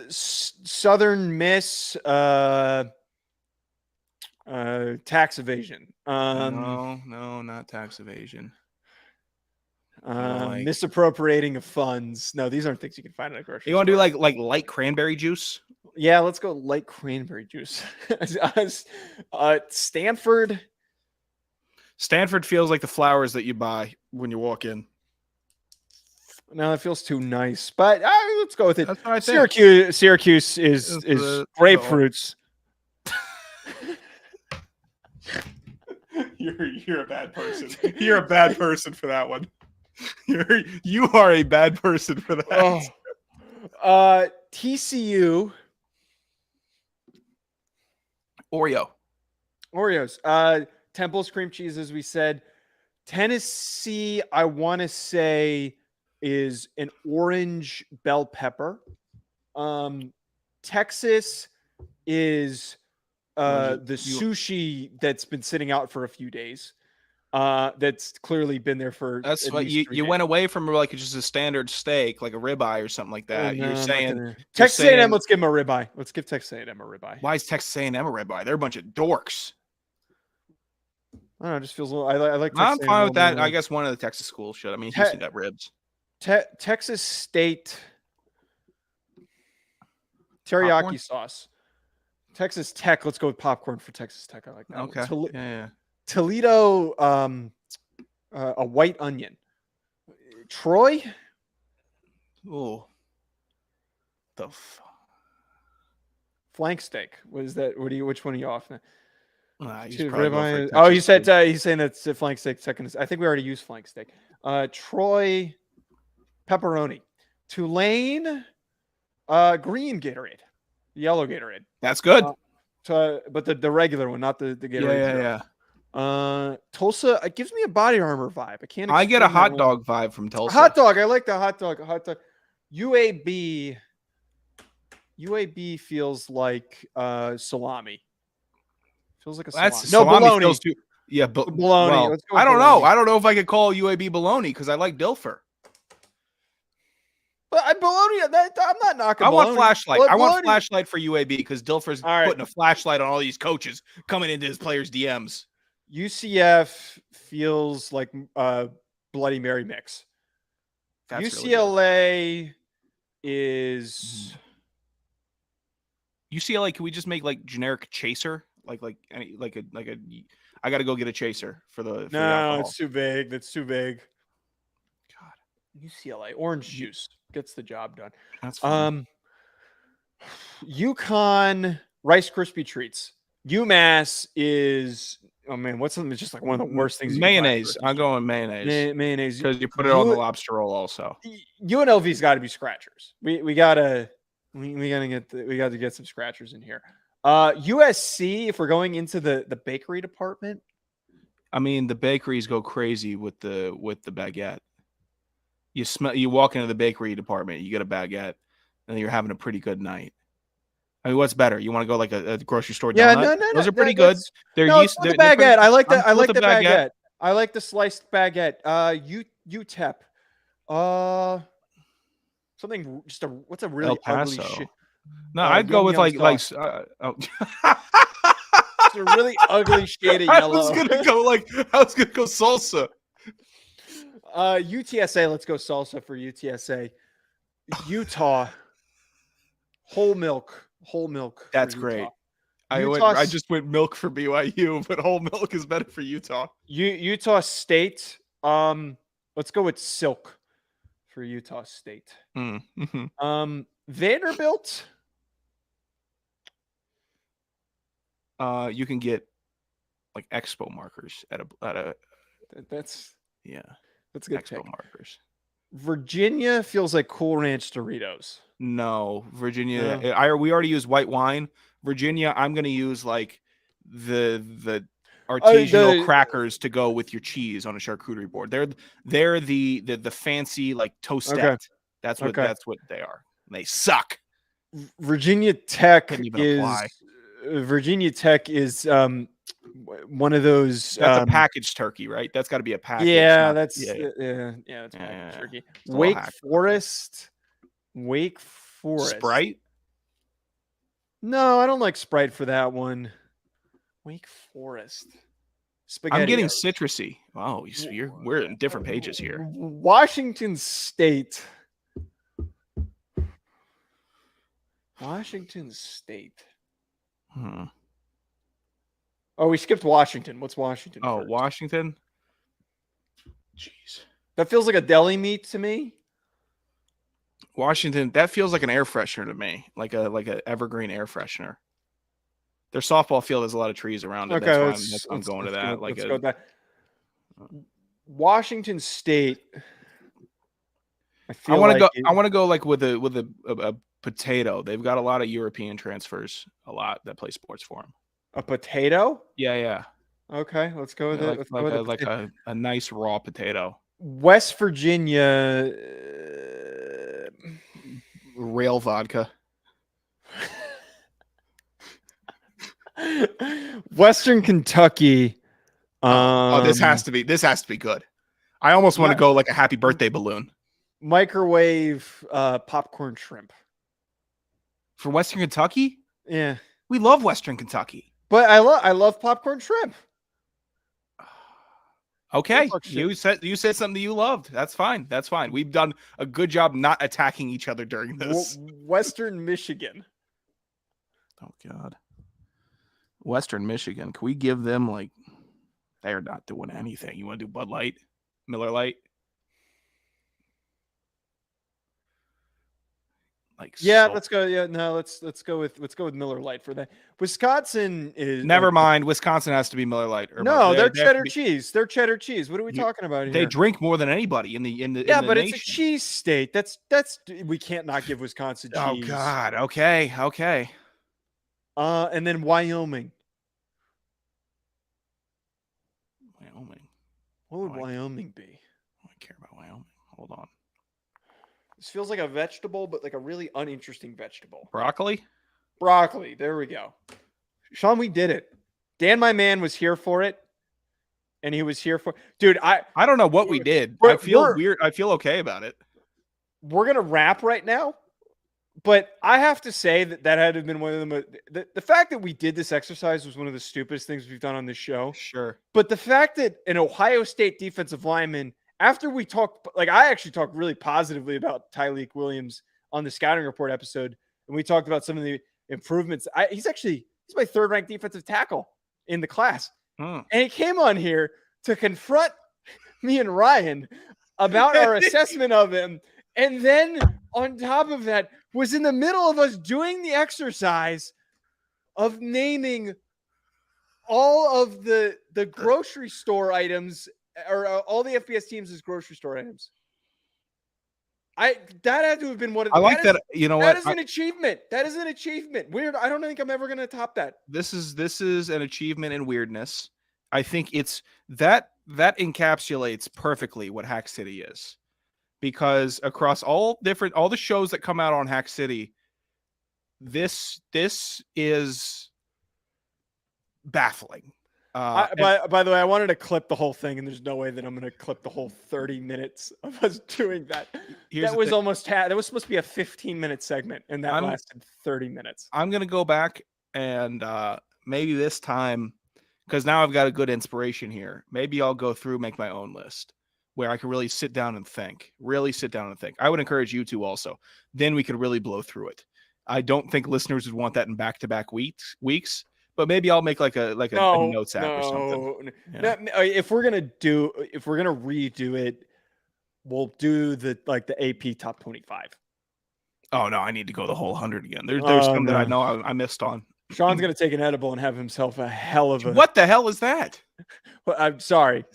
Southern Miss tax evasion. No, not tax evasion. Misappropriating of funds. No, these aren't things you can find at a grocery store. You want to do like light cranberry juice? Yeah, let's go light cranberry juice. Stanford. Stanford feels like the flowers that you buy when you walk in. No, it feels too nice, but let's go with it. That's what I think. Syracuse is grapefruits. You're a bad person. You're a bad person for that one. You are a bad person for that. TCU. Oreos. Temple's cream cheese, as we said. Tennessee, I want to say, is an orange bell pepper. Texas is the sushi that's been sitting out for a few days. That's clearly been there for. That's what you went away from, like just a standard steak, like a ribeye or something like that. You're saying Texas A&M. Let's give them a ribeye. Let's give Texas A&M a ribeye. Why is Texas A&M a ribeye? They're a bunch of dorks. I don't know. It just feels a little. I like. I'm fine with that. I guess one of the Texas schools should. I mean, Houston got ribs. Texas State teriyaki popcorn? Sauce. Texas Tech. Let's go with popcorn for Texas Tech. I like that. Okay. Yeah. Toledo, a white onion. Troy. Oh, flank steak. What is that? Which one are you off? Oh, you said he's saying that's a flank steak. Second, I think we already used flank steak. Troy, pepperoni. Tulane, green Gatorade, yellow Gatorade. That's good. But the regular one, not the Gatorade. Yeah. Tulsa, it gives me a Body Armor vibe. I get a hot dog vibe from Tulsa. Hot dog. I like the hot dog. UAB feels like salami. Feels like a salami. Salami bologna. Yeah, bologna. Well, I don't know. I don't know if I could call UAB bologna because I like Dilfer. But bologna, I'm not knocking. I want flashlight. I want flashlight for UAB because Dilfer's putting a flashlight on all these coaches coming into his players' DMs. UCF feels like Bloody Mary mix. That's UCLA is UCLA. Can we just make like generic chaser? I got to go get a chaser for the. No, it's too big. That's too big. God, UCLA orange juice gets the job done. That's fine. UConn Rice Krispie treats. UMass is what's something that's just like one of the worst things. Mayonnaise. I'm going mayonnaise. Mayonnaise because you put it on the lobster roll. Also, UNLV's got to be scratchers. We gotta get some scratchers in here. USC, if we're going into the bakery department. I mean, the bakeries go crazy with the baguette. You walk into the bakery department, you get a baguette, and you're having a pretty good night. I mean, what's better? You want to go like a grocery store donut? Yeah, no. Those are pretty good. They're the baguette. I like the baguette. I like the sliced baguette. UTEP. Something just what's a really ugly shit? No, I'd go with like it's a really ugly shade of yellow. I was gonna go salsa. UTSA, let's go salsa for UTSA. Utah, whole milk. That's great. I just went milk for BYU, but whole milk is better for Utah. Utah State. Let's go with silk for Utah State. Mm-hmm. Vanderbilt. You can get like expo markers at a. That's a good expo pick. Markers. Virginia feels like Cool Ranch Doritos. No, Virginia. We already used white wine. Virginia, I'm going to use like the artisanal crackers to go with your cheese on a charcuterie board. They're the fancy like toastette. Okay. That's what they are. They suck. Virginia Tech is one of those. That's a packaged turkey, right? That's got to be a package. Yeah, that's packaged turkey. Wake Forest. Sprite. No, I don't like Sprite for that one. Wake Forest. Spaghetti. I'm getting citrusy. Oh, we're in different pages here. Washington State. Washington State. Oh, we skipped Washington. What's Washington? Oh, first? Washington. Jeez. That feels like a deli meat to me. Washington, that feels like an air freshener to me, like a evergreen air freshener. Their softball field has a lot of trees around it. Okay, that's why I'm going to that. Let's go with that. Washington State. I want to go like with a potato. They've got a lot of European transfers, a lot that play sports for them. A potato? Yeah. Okay, let's go with it. Like a nice raw potato. West Virginia. Rail vodka. Western Kentucky. This has to be good. I almost want to go like a happy birthday balloon. Microwave popcorn shrimp. For Western Kentucky? Yeah. We love Western Kentucky. But I love popcorn shrimp. Okay, you said something you loved. That's fine. We've done a good job not attacking each other during this. Western Michigan. Oh God. Western Michigan. Can we give them like they're not doing anything? You want to do Bud Light, Miller Lite? Let's go. Yeah, no, let's go with Miller Lite for that. Wisconsin is never mind. Wisconsin has to be Miller Lite. They're cheddar cheese. They're cheddar cheese. What are we talking about here? They drink more than anybody in the but nation. It's a cheese state. That's we can't not give Wisconsin cheese. Oh God. Okay. And then Wyoming. What would Wyoming be? I don't care about Wyoming. Hold on. This feels like a vegetable, but like a really uninteresting vegetable. Broccoli? There we go. Sean, we did it. Dan, my man, was here for it. And he was here for dude. I don't know what we did. I feel weird. I feel okay about it. We're gonna wrap right now. But I have to say that had to have been one of the fact that we did this exercise was one of the stupidest things we've done on this show. Sure. But the fact that an Ohio State defensive lineman, after we talked, like I actually talked really positively about Tyleik Williams on the scouting report episode, and we talked about some of the improvements. He's my third-ranked defensive tackle in the class. And he came on here to confront me and Ryan about our assessment of him. And then on top of that, was in the middle of us doing the exercise of naming all of the grocery store items or all the FBS teams as grocery store items. That had to have been one of. I like that. You know what? That is an achievement. That is an achievement. Weird. I don't think I'm ever going to top that. This is an achievement in weirdness. I think it's that encapsulates perfectly what Hack City is, because across all the shows that come out on Hack City, this is baffling. By the way, I wanted to clip the whole thing, and there's no way that I'm going to clip the whole 30 minutes of us doing that. That was supposed to be a 15-minute segment, and that lasted 30 minutes. I'm going to go back and maybe this time, because now I've got a good inspiration here. Maybe I'll go through, make my own list where I can really sit down and think. I would encourage you to also. Then we could really blow through it. I don't think listeners would want that in back-to-back weeks. But maybe I'll make like a notes app or something. Yeah. No, if we're gonna redo it, we'll do the AP top 25. Oh no, I need to go the whole 100 again. There's some that I know I missed on. Sean's gonna take an edible and have himself a hell of a. What the hell is that? Well, I'm sorry.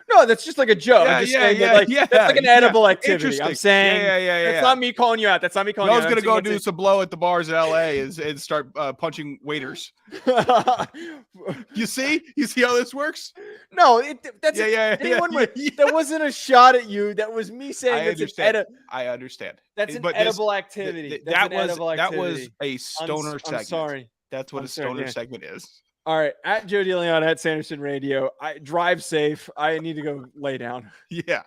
No, that's just like a joke. I'm just saying that's like an edible activity. I'm saying that's not me calling you out. That's not me calling you out. I was going to go do some blow at the bars in LA and start punching waiters. You see how this works? No, that wasn't a shot at you. That was me saying I understand. That's an edible activity. That was a stoner segment. I'm sorry. That's what a stoner segment is. All right, at Joe DeLeone at Sanderson Radio. Drive safe. I need to go lay down. Yeah.